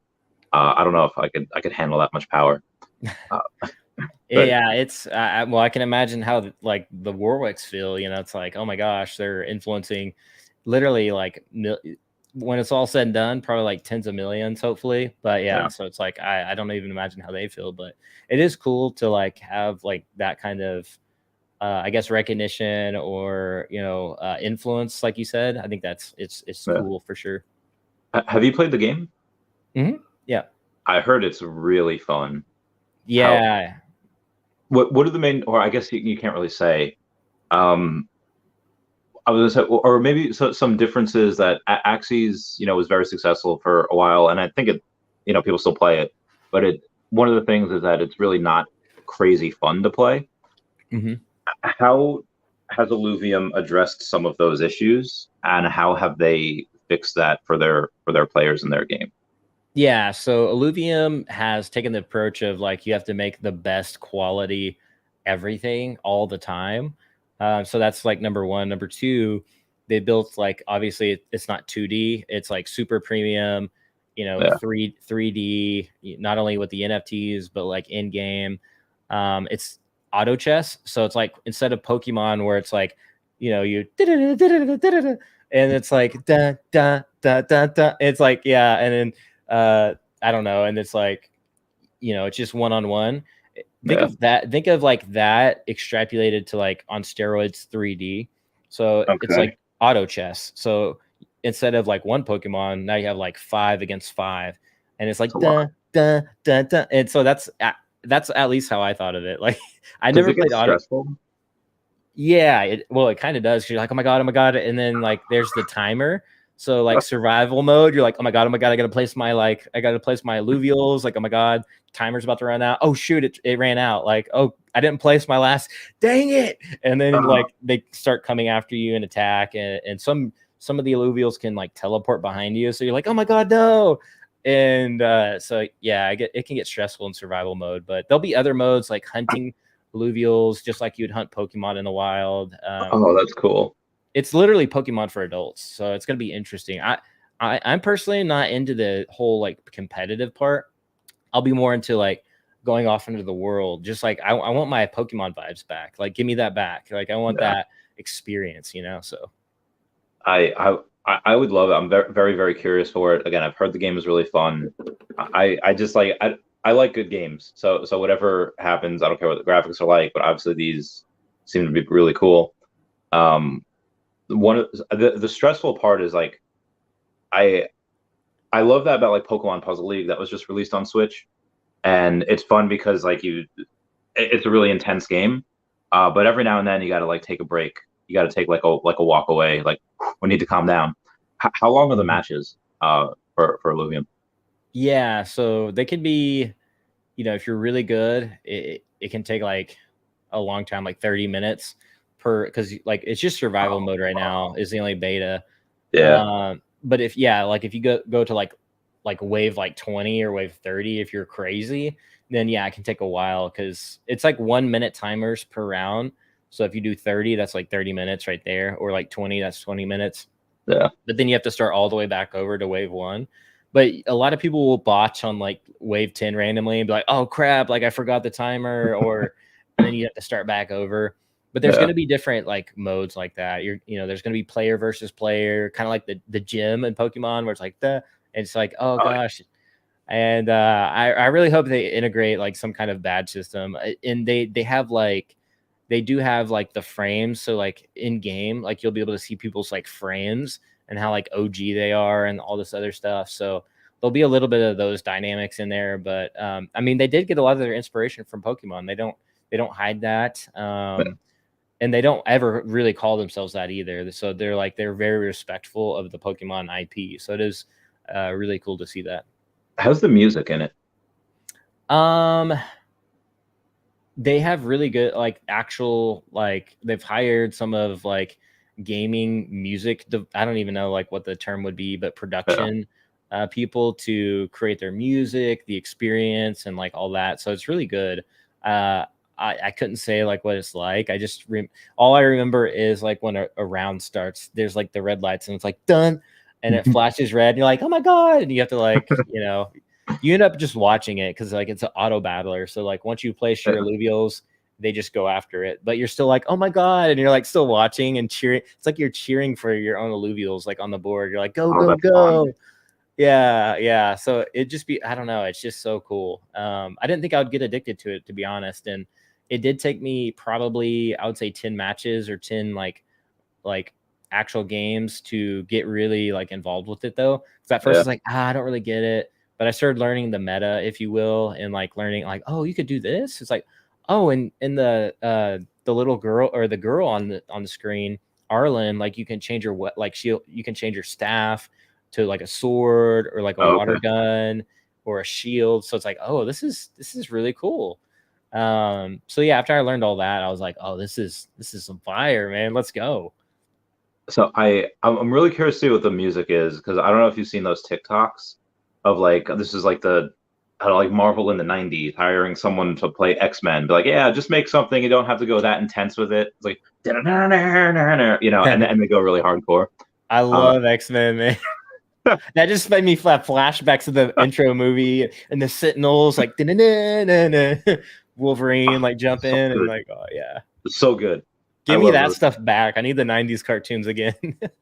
I don't know if I could handle that much power. Uh, but Yeah, it's well, I can imagine how like the Warwicks feel. It's like, oh my gosh, they're influencing literally like when it's all said and done, probably like tens of millions, hopefully. But yeah, yeah, so it's like I don't even imagine how they feel, but it is cool to like have like that kind of I guess recognition or influence, like you said. I think it's yeah. cool for sure. Have you played the game? Yeah, I heard it's really fun. How yeah. what are the main, or I guess you can't really say. Um, I was gonna say, or maybe some differences that Axis, was very successful for a while, and I think people still play it, but one of the things is that it's really not crazy fun to play. hmm How has Illuvium addressed some of those issues, and how have they fixed that for their players in their game? Yeah, so Illuvium has taken the approach of like you have to make the best quality everything all the time. So that's like number one. Number two, they built like obviously it's not 2D, it's like super premium, Yeah. 3D, not only with the NFTs but like in game. It's auto chess, so it's like instead of Pokemon where it's like you and it's like da da da da da. It's like yeah, and then I don't know, and it's like it's just one on one. Think Yeah. of that. Think of like that extrapolated to like on steroids 3D. So it's Okay. like auto chess. So instead of like one Pokemon, now you have like 5 against 5, and it's It's like a lot. da da da da. And so that's at least how I thought of it. Like I Does never it get played auto. stressful? Yeah, it kind of does. 'Cause you're like, oh my god, and then like there's the timer. So like survival mode, you're like, oh my god, I gotta place my alluvials. Like, oh my god, timer's about to run out. Oh shoot, it ran out. Like, oh, I didn't place my last. Dang it! And then Uh, like they start coming after you and attack, and some of the alluvials can like teleport behind you. So you're like, oh my god, no. And so yeah, it can get stressful in survival mode, but there'll be other modes like hunting alluvials, just like you'd hunt Pokemon in the wild. oh, that's cool. It's literally Pokemon for adults, so it's gonna be interesting. I'm personally not into the whole like competitive part. I'll be more into like going off into the world. Just like I want my Pokemon vibes back. Like give me that back. Like I want Yeah. that experience. So I would love it. I'm very, very, very curious for it. Again, I've heard the game is really fun. I just like I like good games. So whatever happens, I don't care what the graphics are like, but obviously these seem to be really cool. Um, one of the stressful part is like I I love that about like Pokemon Puzzle League that was just released on Switch, and it's fun because like it's a really intense game. But every now and then you got to like take a break. You got to take like a walk away. Like we need to calm down. How long are the Mhm. matches for Illuvium? Yeah, so they can be, if you're really good, it can take like a long time, like 30 minutes per, because like it's just survival Oh, mode right now wow. is the only beta. Yeah, But if yeah, like if you go to like wave like 20 or wave 30, if you're crazy, then yeah, it can take a while because it's like 1 minute timers per round. So if you do 30, that's like 30 minutes right there, or like 20, that's 20 minutes. yeah. But then you have to start all the way back over to wave one. But a lot of people will botch on like wave 10 randomly and be like, oh crap, like I forgot the timer, or and then you have to start back over. But there's Yeah. gonna be different like modes like that. There's gonna be player versus player, kind of like the gym in Pokemon where it's like the it's like, oh Oh, gosh. And I really hope they integrate like some kind of badge system. And they have like they do have like the frames, so like in game, like you'll be able to see people's like frames and how like OG they are and all this other stuff. So there'll be a little bit of those dynamics in there. But I mean, they did get a lot of their inspiration from Pokemon. They don't hide that. And they don't ever really call themselves that either. So they're very respectful of the Pokemon IP. So it is really cool to see that. How's the music in it? Um, they have really good like actual like they've hired some of like gaming music. I don't even know like what the term would be, but Yeah. production people to create their music, the experience, and like all that. So it's really good. I couldn't say like what it's like. I just all I remember is like when a round starts, there's like the red lights and it's like done, and it flashes red, and you're like, oh my god, and you have to like you end up just watching it because like it's an auto battler. So like once you place your alluvials, they just go after it. But you're still like, oh my god, and you're like still watching and cheering. It's like you're cheering for your own alluvials like on the board. You're like, go, Oh, go, that's fun. go. Yeah, yeah. So it just be I don't know, it's just so cool. I didn't think I would get addicted to it, to be honest. And it did take me probably, I would say 10 matches or 10 like actual games to get really like involved with it though. Because at first Yeah. it's like, I don't really get it. But I started learning the meta, if you will, and like learning like, oh, you could do this. It's like, oh, and in the little girl or the girl on the screen, Arlen, like you can change your what like shield, you can change your staff to like a sword or like a Oh, water okay. gun or a shield. So it's like, oh, this is really cool. So yeah, after I learned all that, I was like, oh, this is some fire, man. Let's go. So I'm really curious to see what the music is because I don't know if you've seen those TikToks of like this is like the I don't know, like Marvel in the 90s hiring someone to play X-Men. Be like, yeah, just make something. You don't have to go that intense with it. It's like, and they go really hardcore. I Uh, love X-Men, man. That just made me flashbacks of the intro movie and the Sentinels, like Wolverine, like jump so in and good, like, oh yeah, so good. I give me love that those. stuff back. I need the '90s cartoons again.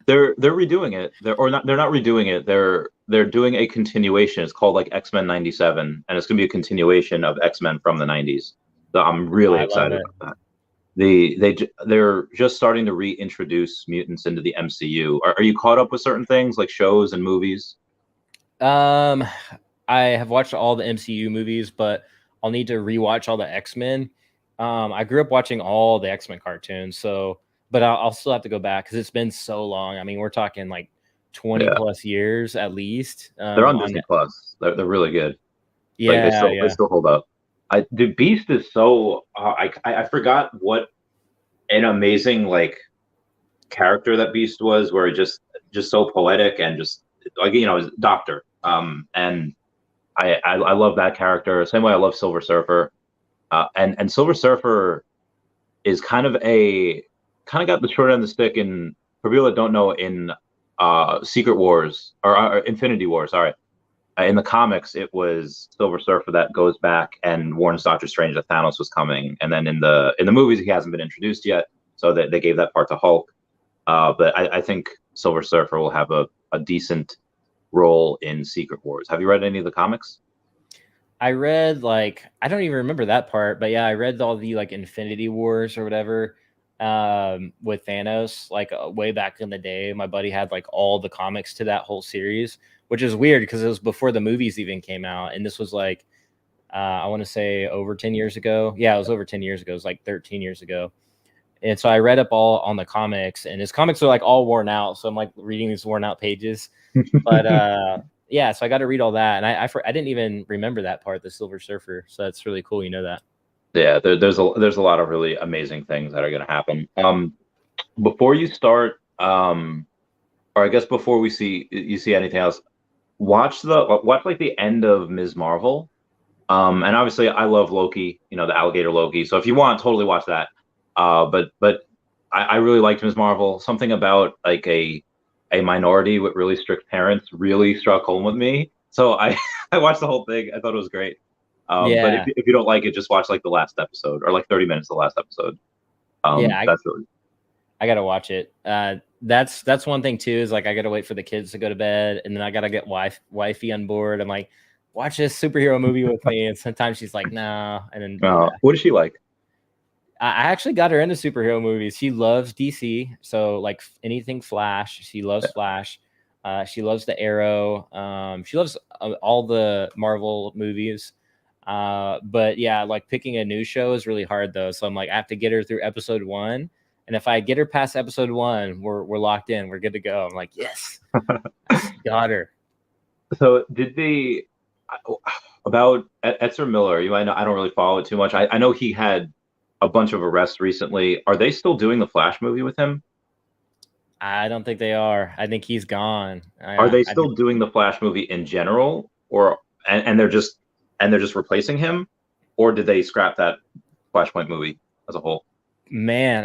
They're redoing it. They're not redoing it. They're doing a continuation. It's called like X-Men 97, and it's gonna be a continuation of X-Men from the 90s. So I'm really I love excited it. about that. They're just starting to reintroduce mutants into the MCU. Are you caught up with certain things like shows and movies? Um, I have watched all the MCU movies, but I'll need to rewatch all the X-Men. I grew up watching all the X-Men cartoons, so but I'll still have to go back because it's been so long. I mean, we're talking like 20 Yeah, plus years at least. they're on On Disney Plus. They're really good. Like yeah, they yeah. still hold up. The Beast is so I forgot what an amazing like character that Beast was, where it just so poetic and just like Doctor. And I love that character. Same way I love Silver Surfer. And Silver Surfer is kind of got the short end of the stick in for people that don't know in Secret Wars or Infinity War. Sorry, in the comics it was Silver Surfer that goes back and warns Doctor Strange that Thanos was coming, and then in the movies he hasn't been introduced yet, so that they gave that part to Hulk. But I think Silver Surfer will have a decent role in Secret Wars. Have you read any of the comics? I read like I don't even remember that part, but yeah, I read all the like Infinity Wars or whatever with Thanos like way back in the day. My buddy had like all the comics to that whole series, which is weird because it was before the movies even came out, and this was like I want to say over 10 years ago. Yeah, it was over 10 years ago. It was like 13 years ago. And so I read up all on the comics, and his comics are like all worn out. So I'm like reading these worn out pages. But yeah, so I got to read all that, and I didn't even remember that part, the Silver Surfer. So that's really cool. You know that. Yeah, there's a lot of really amazing things that are going to happen. Before you start, or I guess before you see anything else, watch like the end of Ms. Marvel. And obviously I love Loki, the alligator Loki. So if you want, totally watch that. But I really liked Ms. Marvel. Something about like a minority with really strict parents really struck home with me. So I I watched the whole thing. I thought it was great. But Yeah, if you don't like it, just watch like the last episode or like 30 minutes of the last episode. yeah, That's really I gotta watch it. That's one thing too is like I gotta wait for the kids to go to bed, and then I gotta get wifey on board. I'm like, watch this superhero movie with me. And sometimes she's like, no. And then what is she like? I actually got her into superhero movies. She loves DC. So like anything Flash, she loves Flash. She loves the Arrow. She loves all the Marvel movies. But yeah, like picking a new show is really hard though. So I'm like, I have to get her through episode 1. And if I get her past episode 1, we're locked in. We're good to go. I'm like, yes, got her. So did the about Ezra Miller? You might know. I don't really follow it too much. I know he had a bunch of arrests recently. Are they still doing the Flash movie with him? I don't think they are. I think he's gone. Are they still doing the Flash movie in general, or and they're just replacing him, or did they scrap that Flashpoint movie as a whole? Man,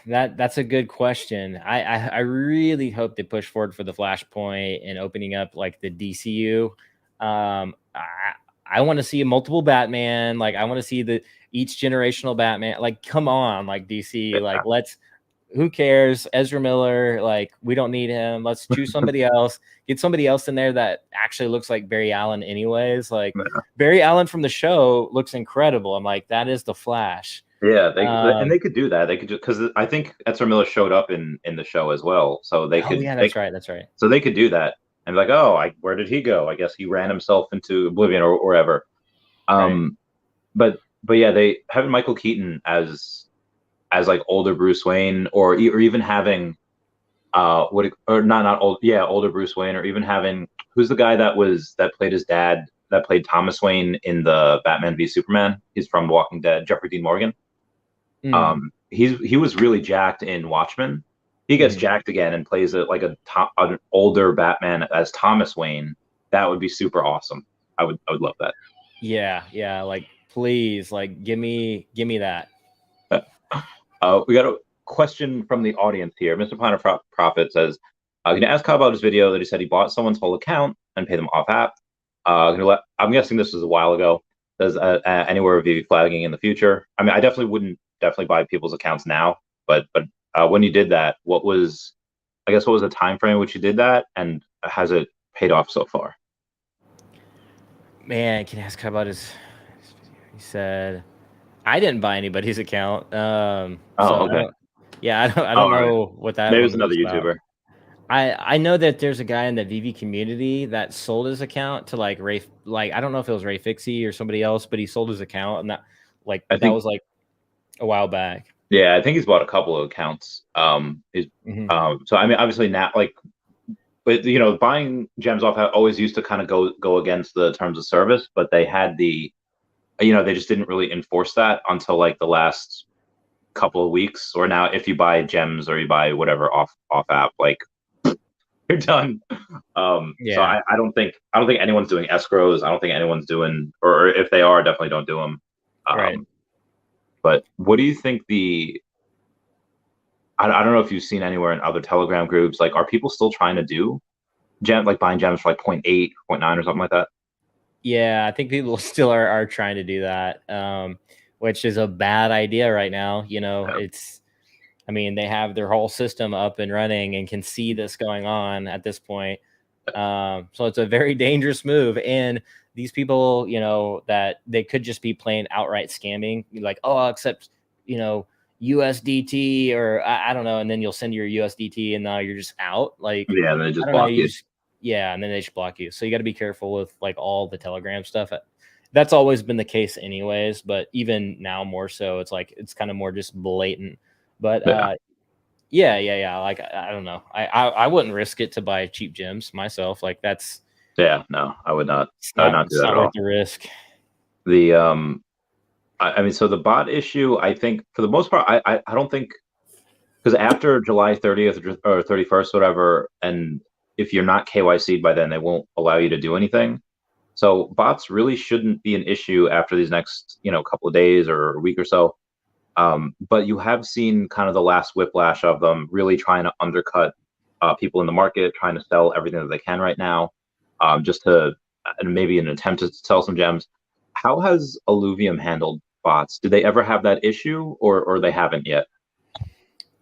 that's a good question. I really hope they push forward for the Flashpoint and opening up like the DCU. I want to see a multiple Batman. Like I want to see each generational Batman. Like come on, like DC. Like who cares? Ezra Miller. Like we don't need him. Let's choose somebody else. Get somebody else in there that actually looks like Barry Allen. Anyways, like Barry Allen from the show looks incredible. I'm like that is the Flash. Yeah, and they could do that. They could just because I think Ezra Miller showed up in the show as well, so they could. Yeah, that's right. That's right. So they could do that and be like, oh, where did he go? I guess he ran himself into oblivion or wherever. Right. But yeah, they having Michael Keaton as like older Bruce Wayne, or even having older Bruce Wayne, or even having who's the guy that played his dad, that played Thomas Wayne in the Batman v Superman. He's from The Walking Dead, Jeffrey Dean Morgan. He was really jacked in Watchmen. He gets jacked again and plays an older Batman as Thomas Wayne. That would be super awesome. I would love that. Yeah. Like please, like give me that. We got a question from the audience here. Mr. Planet Prophet says, "Can you ask Kyle about his video that he said he bought someone's whole account and paid them off app? I'm guessing this was a while ago. Does anywhere Veve flagging in the future? I mean, I definitely wouldn't buy people's accounts now, but when you did that, what was the time frame in which you did that, and has it paid off so far?" Man, can I ask about his he said I didn't buy anybody's account. Okay. I don't know what that. Maybe it's another YouTuber. I know that there's a guy in the Veve community that sold his account to like Ray. Like I don't know if it was Ray Fixie or somebody else, but he sold his account, and that was like a while back. Yeah, I think he's bought a couple of accounts. So I mean, obviously now, like, but buying gems off always used to kind of go against the terms of service, but they had they just didn't really enforce that until like the last couple of weeks. Or now, if you buy gems or you buy whatever off app, like you're done. So I don't think anyone's doing escrows. I don't think anyone's doing, or if they are, definitely don't do them. Right. But what do you think I don't know if you've seen anywhere in other Telegram groups, like, are people still trying to do buying gems for like 0.8, 0.9 or something like that? Yeah, I think people still are trying to do that, which is a bad idea right now. I mean, they have their whole system up and running and can see this going on at this point. So it's a very dangerous move. And these people, that they could just be plain outright scamming, like, oh, I'll accept, USDT, or I don't know. And then you'll send your USDT and now you're just out. Like, yeah, they just block you. And then they just block you. So you got to be careful with like all the Telegram stuff. That's always been the case anyways, but even now more so, it's like, it's kind of more just blatant. But yeah. Like, I don't know. I wouldn't risk it to buy cheap gems myself. Like that's. Yeah, no, I would not. I would not do that at all. Worth the risk. I mean, so the bot issue, I think for the most part, I don't think, because after July 30th or 31st, whatever, and if you're not KYC'd by then, they won't allow you to do anything. So bots really shouldn't be an issue after these next, couple of days or a week or so. But you have seen kind of the last whiplash of them really trying to undercut people in the market, trying to sell everything that they can right now, just to, and maybe an attempt to sell some gems. How has Illuvium handled bots? Did they ever have that issue, or they haven't yet?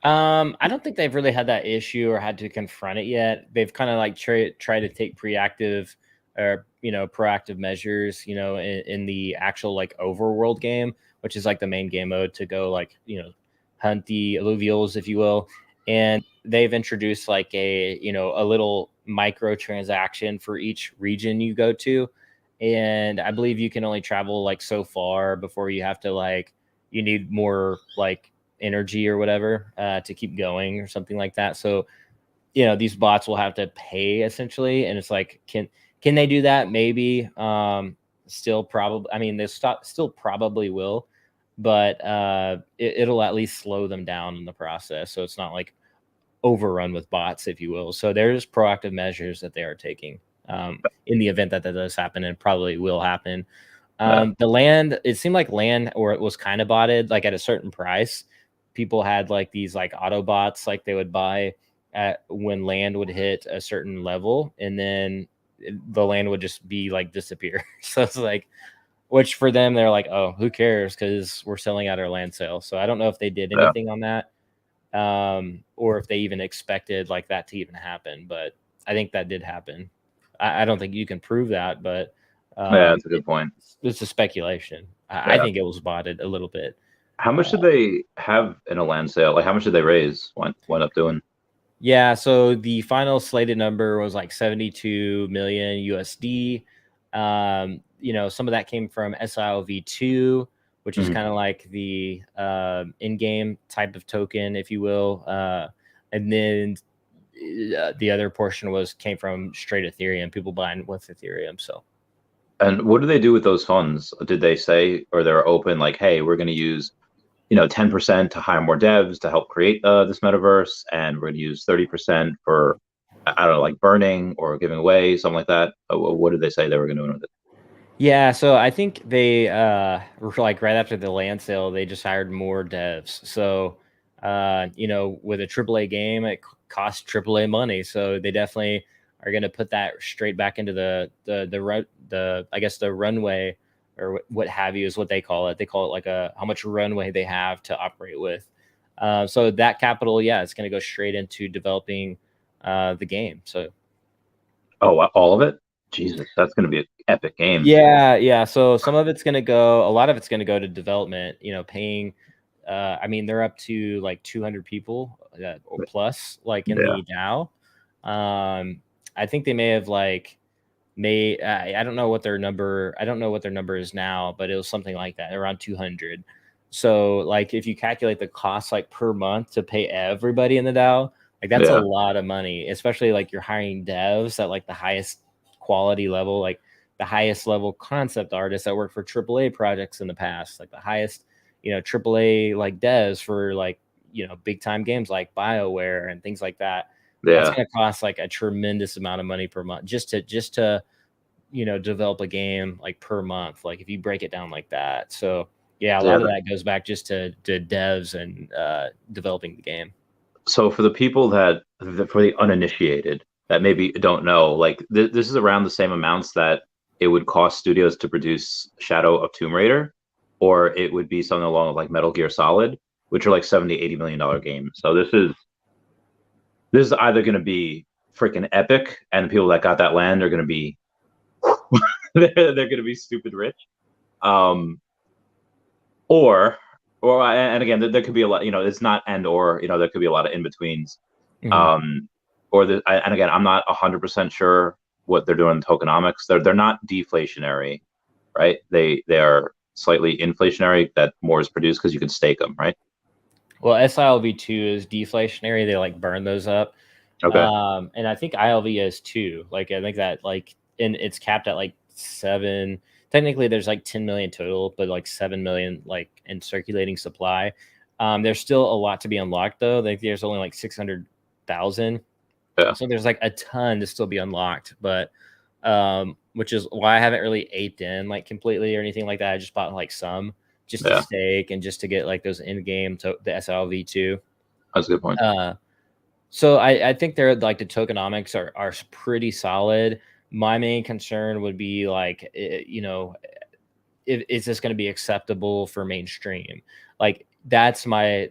I don't think they've really had that issue or had to confront it yet. They've kind of like tried to take proactive or proactive measures, in the actual like overworld game, which is like the main game mode to go like, hunt the alluvials, if you will. And they've introduced like a little micro transaction for each region you go to. And I believe you can only travel like so far before you have to like, you need more like energy or whatever to keep going or something like that. So, these bots will have to pay essentially. And it's like, can they do that? Maybe. Still probably, I mean, still probably will, but it'll at least slow them down in the process. So it's not like overrun with bots, if you will. So there's proactive measures that they are taking in the event that does happen, and probably will happen. The land, it seemed like land, or it was kind of botted like at a certain price. People had like these like Autobots, like they would buy at when land would hit a certain level, and then the land would just be like disappear. So it's like, which for them, they're like, oh, who cares? Because we're selling out our land sale. So I don't know if they did anything on that, or if they even expected like that to even happen. But I think that did happen. I don't think you can prove that, but that's a good point. It's a speculation. I think it was botted a little bit. How much did they have in a land sale? Like, how much did they raise? Went up doing? Yeah, so the final slated number was like 72 million USD. Some of that came from SILV2, which is kind of like the in-game type of token, if you will. And then the other portion came from straight Ethereum, people buying with Ethereum. So. And what do they do with those funds? Did they say, or they're open, like, hey, we're going to use 10% to hire more devs to help create this metaverse, and we're going to use 30% for, I don't know, like burning or giving away, something like that? What did they say they were going to do with it? Yeah, so I think they were like right after the land sale, they just hired more devs. So, with a AAA game, it costs AAA money. So they definitely are going to put that straight back into the I guess the runway, or what have you, is what they call it. They call it like how much runway they have to operate with. So that capital, yeah, it's going to go straight into developing the game. So. Oh, all of it? Jesus, that's going to be an epic game. Yeah. So some of it's going to go, a lot of it's going to go to development, paying. I mean, they're up to like 200 people or plus, like in the DAO. I think they may have like I don't know what their number. I don't know what their number is now, but it was something like that, around 200. So like if you calculate the cost like per month to pay everybody in the DAO, like that's a lot of money, especially like you're hiring devs at like the highest quality level, like the highest level concept artists that work for AAA projects in the past, like the highest, AAA like devs for like, big time games like BioWare and things like that. That's going to cost like a tremendous amount of money per month just to develop a game like per month, like if you break it down like that. So yeah, a lot of that goes back just to devs and developing the game. So for the people for the uninitiated that maybe don't know, like this is around the same amounts that it would cost studios to produce Shadow of Tomb Raider, or it would be something along like Metal Gear Solid, which are like $70-80 million games. So this is either going to be freaking epic, and the people that got that land are going to be they're going to be stupid rich, or and again, there could be a lot. It's not or there could be a lot of in betweens. And again, I'm not 100% sure what they're doing in tokenomics. They're not deflationary, right? They are slightly inflationary, that more is produced because you can stake them, right? Well, SILV2 is deflationary. They like burn those up. Okay. And I think ILV is too. Like I think that and it's capped at like 7. Technically, there's like 10 million total, but like 7 million like in circulating supply. There's still a lot to be unlocked though. Like there's only like 600,000. Yeah. So there's like a ton to still be unlocked, but which is why I haven't really aped in like completely or anything like that. I just bought like some just to stake and just to get like those in game the SLV2. That's a good point. So I think they're like the tokenomics are pretty solid. My main concern would be like, is this going to be acceptable for mainstream? Like that's my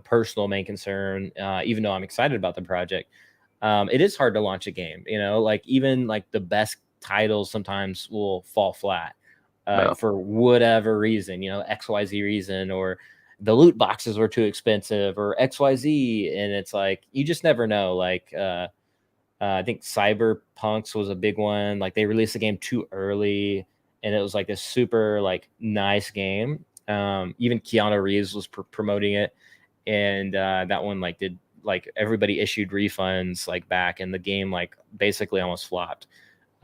personal main concern. Even though I'm excited about the project, it is hard to launch a game. Like even like the best titles sometimes will fall flat Yeah. for whatever reason, you know, XYZ reason, or the loot boxes were too expensive, or XYZ. And it's like, you just never know. Like, I think Cyberpunks was a big one. Like, they released the game too early, and it was like this super like nice game. Even Keanu Reeves was promoting it, and that one like did like everybody issued refunds like back, and the game like basically almost flopped.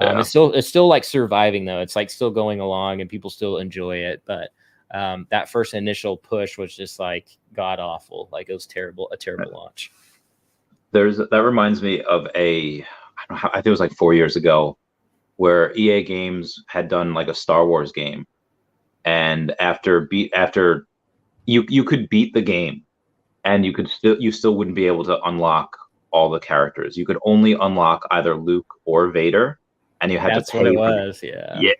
Yeah. It's still like surviving though. It's like still going along, and people still enjoy it. But that first initial push was just like god awful. Like, it was terrible, a terrible launch. That reminds me of I think it was like 4 years ago, where EA Games had done like a Star Wars game, and after you could beat the game, and you still wouldn't be able to unlock all the characters. You could only unlock either Luke or Vader, and you had That's to what pay it for was. Yeah. Yeah.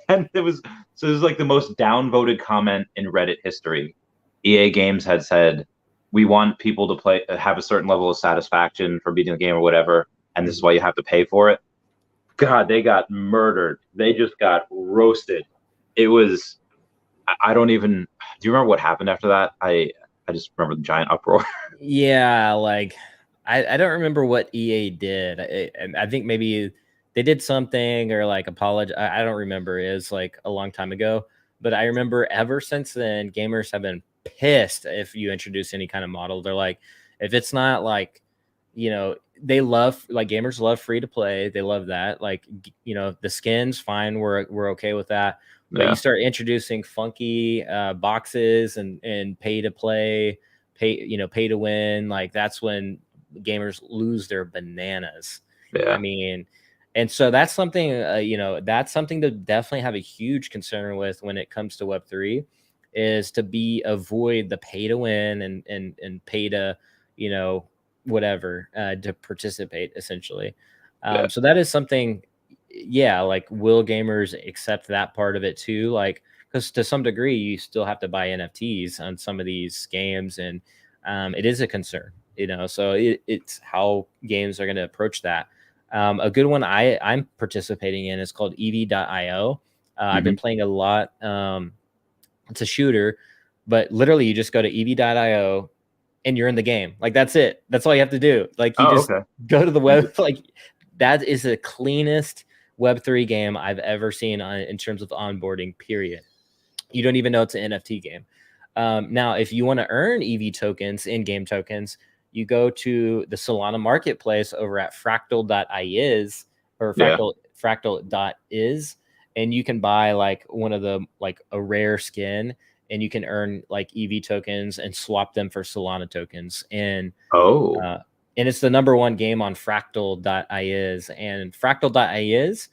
And it was like the most downvoted comment in Reddit history. EA Games had said, we want people to have a certain level of satisfaction for beating the game or whatever, and this is why you have to pay for it. God, they got murdered. They just got roasted. It was, I don't even, do you remember what happened after that? I just remember the giant uproar. Yeah, like I don't remember what EA did. I think maybe they did something or like apologize. I don't remember. It was like a long time ago. But I remember ever since then, gamers have been pissed if you introduce any kind of model. They're like, if it's not like, you know, they love, like, gamers love free to play. They love that. Like, you know, the skins, fine, we're okay with that. But Yeah. you start introducing funky boxes and pay to play, pay to win. Like, that's when gamers lose their bananas. Yeah. I mean, and so that's something, that's something to definitely have a huge concern with when it comes to Web3, is to avoid the pay to win and pay to, whatever, to participate essentially. Yeah. So that is something, yeah, like, will gamers accept that part of it too? Like, because to some degree you still have to buy NFTs on some of these games, and it is a concern, so it's how games are going to approach that. A good one I'm participating in is called EV.io. I've been playing a lot. It's a shooter, but literally you just go to EV.io and you're in the game. Like, that's it. That's all you have to do. Like, you just go to the web. Like, that is the cleanest Web3 game I've ever seen in terms of onboarding, period. You don't even know it's an NFT game. Now, if you want to earn EV tokens, in-game tokens, you go to the Solana marketplace over at fractal.is or fractal.is, and you can buy like one of the, like, a rare skin, and you can earn like EV tokens and swap them for Solana tokens. And and it's the #1 game on fractal.is, and fractal.is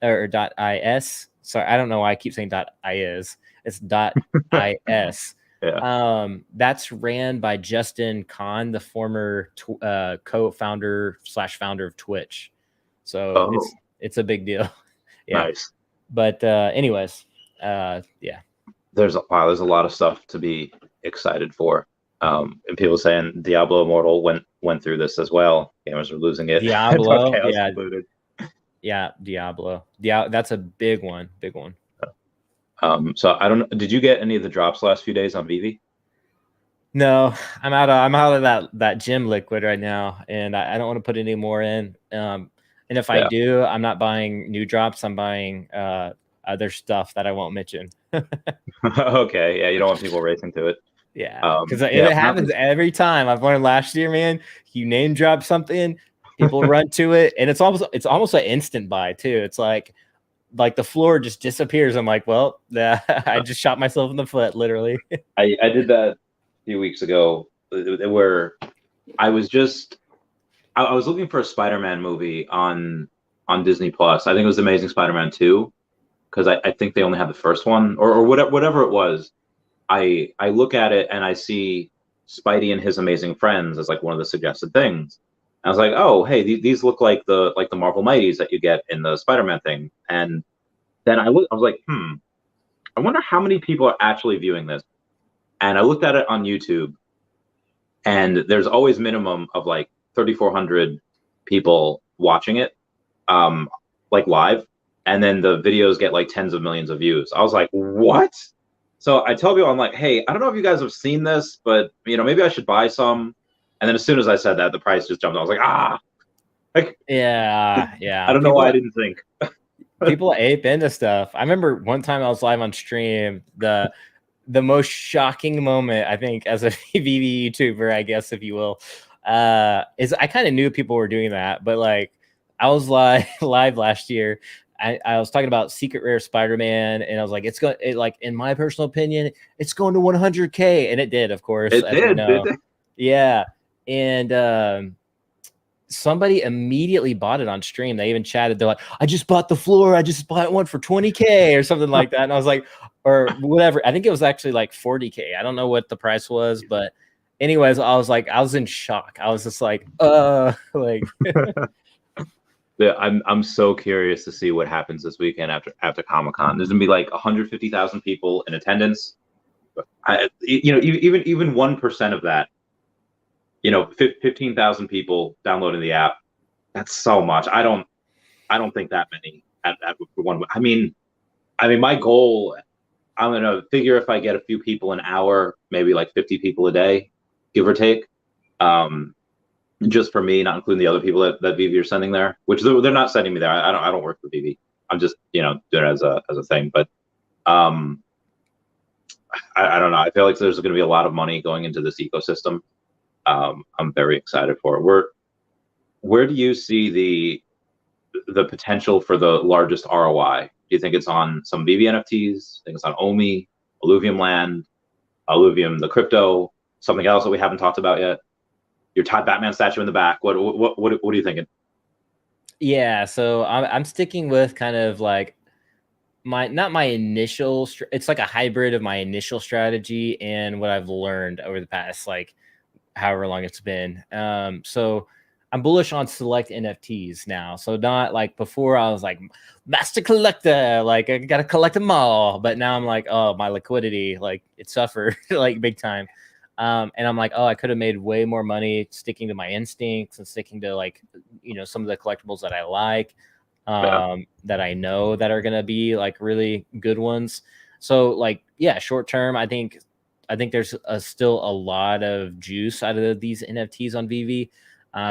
or .is. Sorry, I don't know why I keep saying .is. It's .is. Yeah. That's ran by Justin Kahn, the former co-founder / founder of Twitch. So it's a big deal. Yeah. Nice. But anyways, yeah. There's a lot of stuff to be excited for. And people saying Diablo Immortal went through this as well. Gamers are losing it. Diablo, yeah. Included. Yeah, Diablo. Yeah, that's a big one. Big one. So I don't know. Did you get any of the drops last few days on Veve? No, I'm out of that gym liquid right now, and I don't want to put any more in. And if I do, I'm not buying new drops. I'm buying other stuff that I won't mention. Okay, yeah, you don't want people racing to it. Yeah, because it happens every time. I've learned last year, man. You name drop something, people run to it, and it's almost an instant buy too. It's like the floor just disappears. I'm like, well, I just shot myself in the foot, literally. I did that a few weeks ago, where I was looking for a Spider-Man movie on Disney Plus. I think it was Amazing Spider-Man 2, because I think they only had the first one, or whatever it was. I look at it and I see Spidey and his amazing friends as like one of the suggested things. I was like, oh, hey, these look like the Marvel Mighties that you get in the Spider-Man thing. And then I was like, I wonder how many people are actually viewing this. And I looked at it on YouTube, and there's always minimum of like 3,400 people watching it. like live, and then the videos get like tens of millions of views. I was like, what? So I tell people, I'm like, hey, I don't know if you guys have seen this, but maybe I should buy some. And then as soon as I said that, the price just jumped. I was like, like, yeah. I don't know why I didn't think. People ape into stuff. I remember one time I was live on stream. The most shocking moment, I think, as a Veve YouTuber, I guess, if you will, is I kind of knew people were doing that, but like I was live last year. I was talking about Secret Rare Spider-Man, and I was like, like in my personal opinion, it's going to 100K, and it did, of course, It as we did, know. did it? Yeah, and somebody immediately bought it on stream. They even chatted. They're like, I just bought the floor. I just bought one for 20K or something like that. And I was like, or whatever. I think it was actually like 40K. I don't know what the price was, but anyways, I was like, I was in shock. I was just like, like. Yeah, I'm so curious to see what happens this weekend after Comic-Con. There's gonna be like 150,000 people in attendance. Even 1% of that, 15,000 people downloading the app. That's so much. I don't think that many at one. I mean, my goal, I'm gonna figure if I get a few people an hour, maybe like 50 people a day, give or take. Just for me, not including the other people that Veve are sending there, which they're not sending me there. I don't work for Veve. I'm just doing it as a thing. But I don't know. I feel like there's going to be a lot of money going into this ecosystem. I'm very excited for it. Where do you see the potential for the largest ROI? Do you think it's on some Veve NFTs? Do you think it's on OMI, Illuvium land, Illuvium the crypto, something else that we haven't talked about yet? Your Todd Batman statue in the back. What are you thinking? Yeah, so I'm sticking with kind of like not my initial. It's like a hybrid of my initial strategy and what I've learned over the past like however long it's been. So I'm bullish on select NFTs now. So not like before I was like master collector, like I gotta collect them all. But now I'm like, oh, my liquidity, like it suffered like big time. And I'm like, oh, I could have made way more money sticking to my instincts and sticking to like, some of the collectibles that I like, that I know that are going to be like really good ones. So like, yeah, short term, I think there's still a lot of juice out of these NFTs on Veve.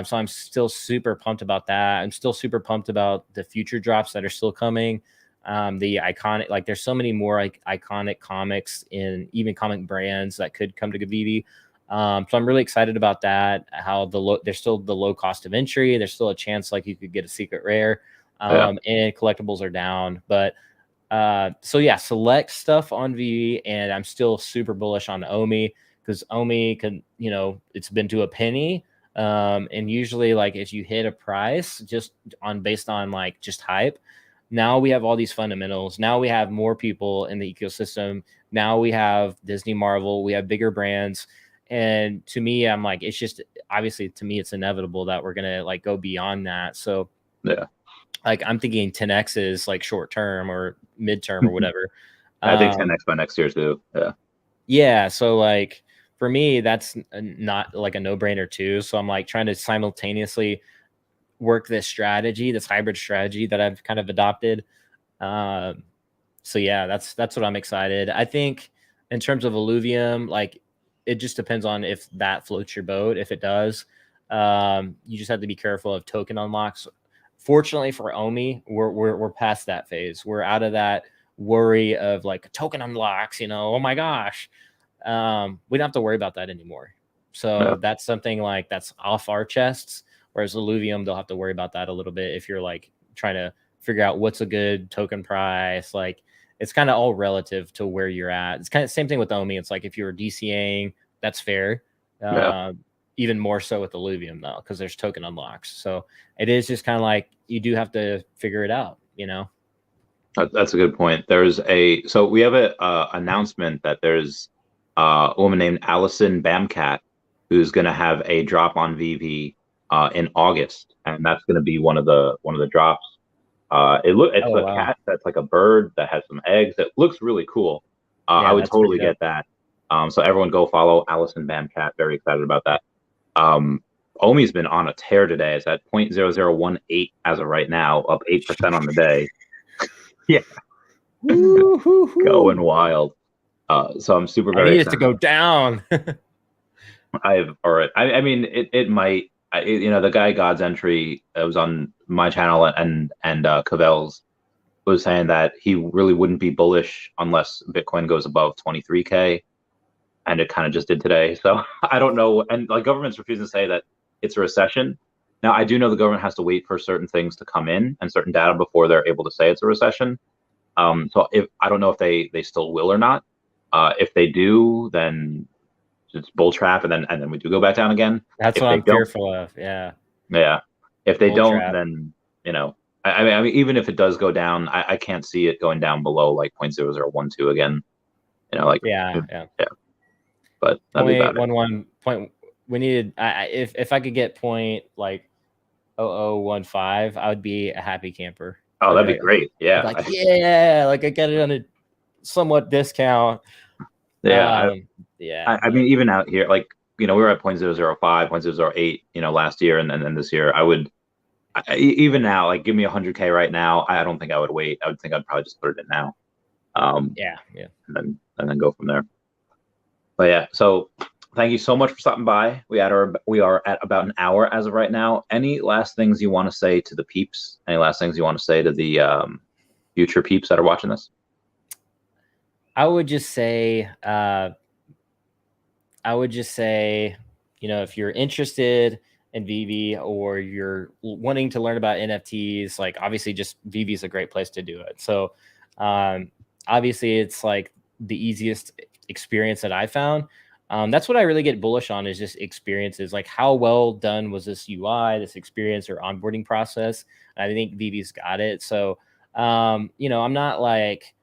So I'm still super pumped about that. I'm still super pumped about the future drops that are still coming. The iconic, like there's so many more like iconic comics and even comic brands that could come to Veve. So I'm really excited about that. How there's still the low cost of entry. There's still a chance like you could get a secret rare, and collectibles are down. But so yeah, select stuff on Veve, and I'm still super bullish on OMI because OMI can, it's been to a penny. And usually like if you hit a price just based on like just hype, now we have all these fundamentals. Now we have more people in the ecosystem. Now we have Disney, Marvel, we have bigger brands. And to me, I'm like, it's just obviously to me, it's inevitable that we're going to like go beyond that. So yeah, like I'm thinking 10X is like short term or midterm or whatever. I think 10X by next year too. Yeah. Yeah. So like for me, that's not like a no brainer too. So I'm like trying to simultaneously work this strategy, this hybrid strategy that I've kind of adopted. So yeah, that's what I'm excited. I think in terms of Illuvium, like it just depends on if that floats your boat. If it does, you just have to be careful of token unlocks. Fortunately for OMI, we're past that phase. We're out of that worry of like token unlocks, oh my gosh. We don't have to worry about that anymore. So that's something like that's off our chests. Whereas Illuvium, they'll have to worry about that a little bit if you're like trying to figure out what's a good token price. Like it's kind of all relative to where you're at. It's kind of same thing with OMI. It's like if you were DCAing, that's fair. Even more so with Illuvium though, because there's token unlocks. So it is just kind of like you do have to figure it out, That's a good point. So we have a announcement that there's a woman named Allison Bamcat who's going to have a drop on Veve in August, and that's going to be one of the drops. It's a cat that's like a bird that has some eggs. That looks really cool. I would totally get that. So everyone go follow Allison Bamcat. Very excited about that. OMI's been on a tear today. It's at 0.0018 as of right now, up 8% on the day. Yeah. Going wild. So I'm super I very need excited. it to go down. I mean, it might. The guy God's Entry was on my channel, and Cavell's was saying that he really wouldn't be bullish unless Bitcoin goes above 23K, and it kind of just did today. So I don't know. And like governments refusing to say that it's a recession. Now I do know the government has to wait for certain things to come in and certain data before they're able to say it's a recession. So if I don't know if they still will or not. If they do, then it's bull trap, and then we do go back down again. That's If what they I'm don't, fearful of. Yeah. yeah. If they Bull don't, trap. then I mean, even if it does go down, I can't see it going down below like 0.0012 again. Like Yeah. But that'd be about it. 0.11 point. We needed. If I could get point like 0015, I would be a happy camper. Oh, that'd be great. Yeah. Like yeah, like I got it on a somewhat discount. Yeah. Yeah. I mean, even out here, like we were at 0.005, 0.008, last year, and then this year, even now, like give me 100K right now. I don't think I would wait. I would think I'd probably just put it in now. Yeah. And then go from there. But yeah, so thank you so much for stopping by. We are at about an hour as of right now. Any last things you want to say to the peeps? Any last things you want to say to the future peeps that are watching this? I would just say, if you're interested in Veve or you're wanting to learn about NFTs, like obviously just Veve is a great place to do it. So obviously it's like the easiest experience that I found. That's what I really get bullish on, is just experiences. Like how well done was this UI, this experience or onboarding process? And I think Veve's got it. So, I'm not like,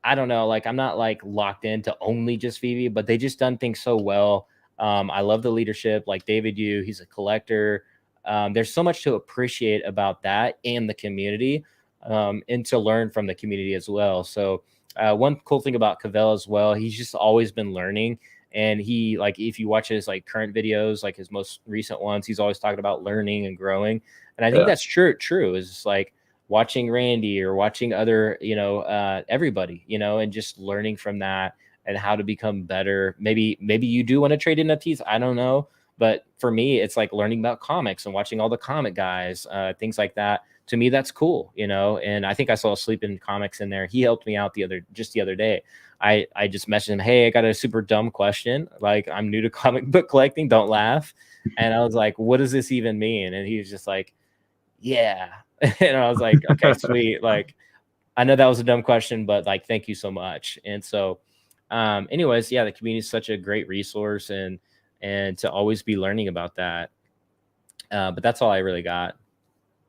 I don't know, like I'm not like locked into only just Veve, but they just done things so well. I love the leadership, like David Yu, he's a collector. There's so much to appreciate about that and the community, and to learn from the community as well. So one cool thing about Cavell as well, he's just always been learning. And he, like, if you watch his like current videos, like his most recent ones, he's always talking about learning and growing. And I think that's true is like watching Randy or watching other, everybody, and just learning from that and how to become better. Maybe you do want to trade NFTs. I don't know. But for me, it's like learning about comics and watching all the comic guys, things like that. To me, that's cool, and I think I saw Sleeping Comics in there. He helped me out the other day. I just messaged him, hey, I got a super dumb question. Like, I'm new to comic book collecting. Don't laugh. And I was like, what does this even mean? And he was just like, yeah. And I was like, okay, sweet. Like, I know that was a dumb question, but like, thank you so much. And so, anyways, yeah, the community is such a great resource, and to always be learning about that. But that's all I really got.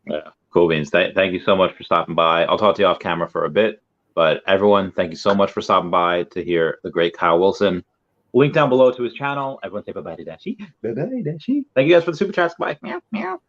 Yeah, cool beans. Thank you so much for stopping by. I'll talk to you off camera for a bit, but everyone, thank you so much for stopping by to hear the great Kyle Willson. Link down below to his channel. Everyone say bye-bye to Dashi. Bye-bye, Dashi. Thank you guys for the super chats. Bye. Meow, meow.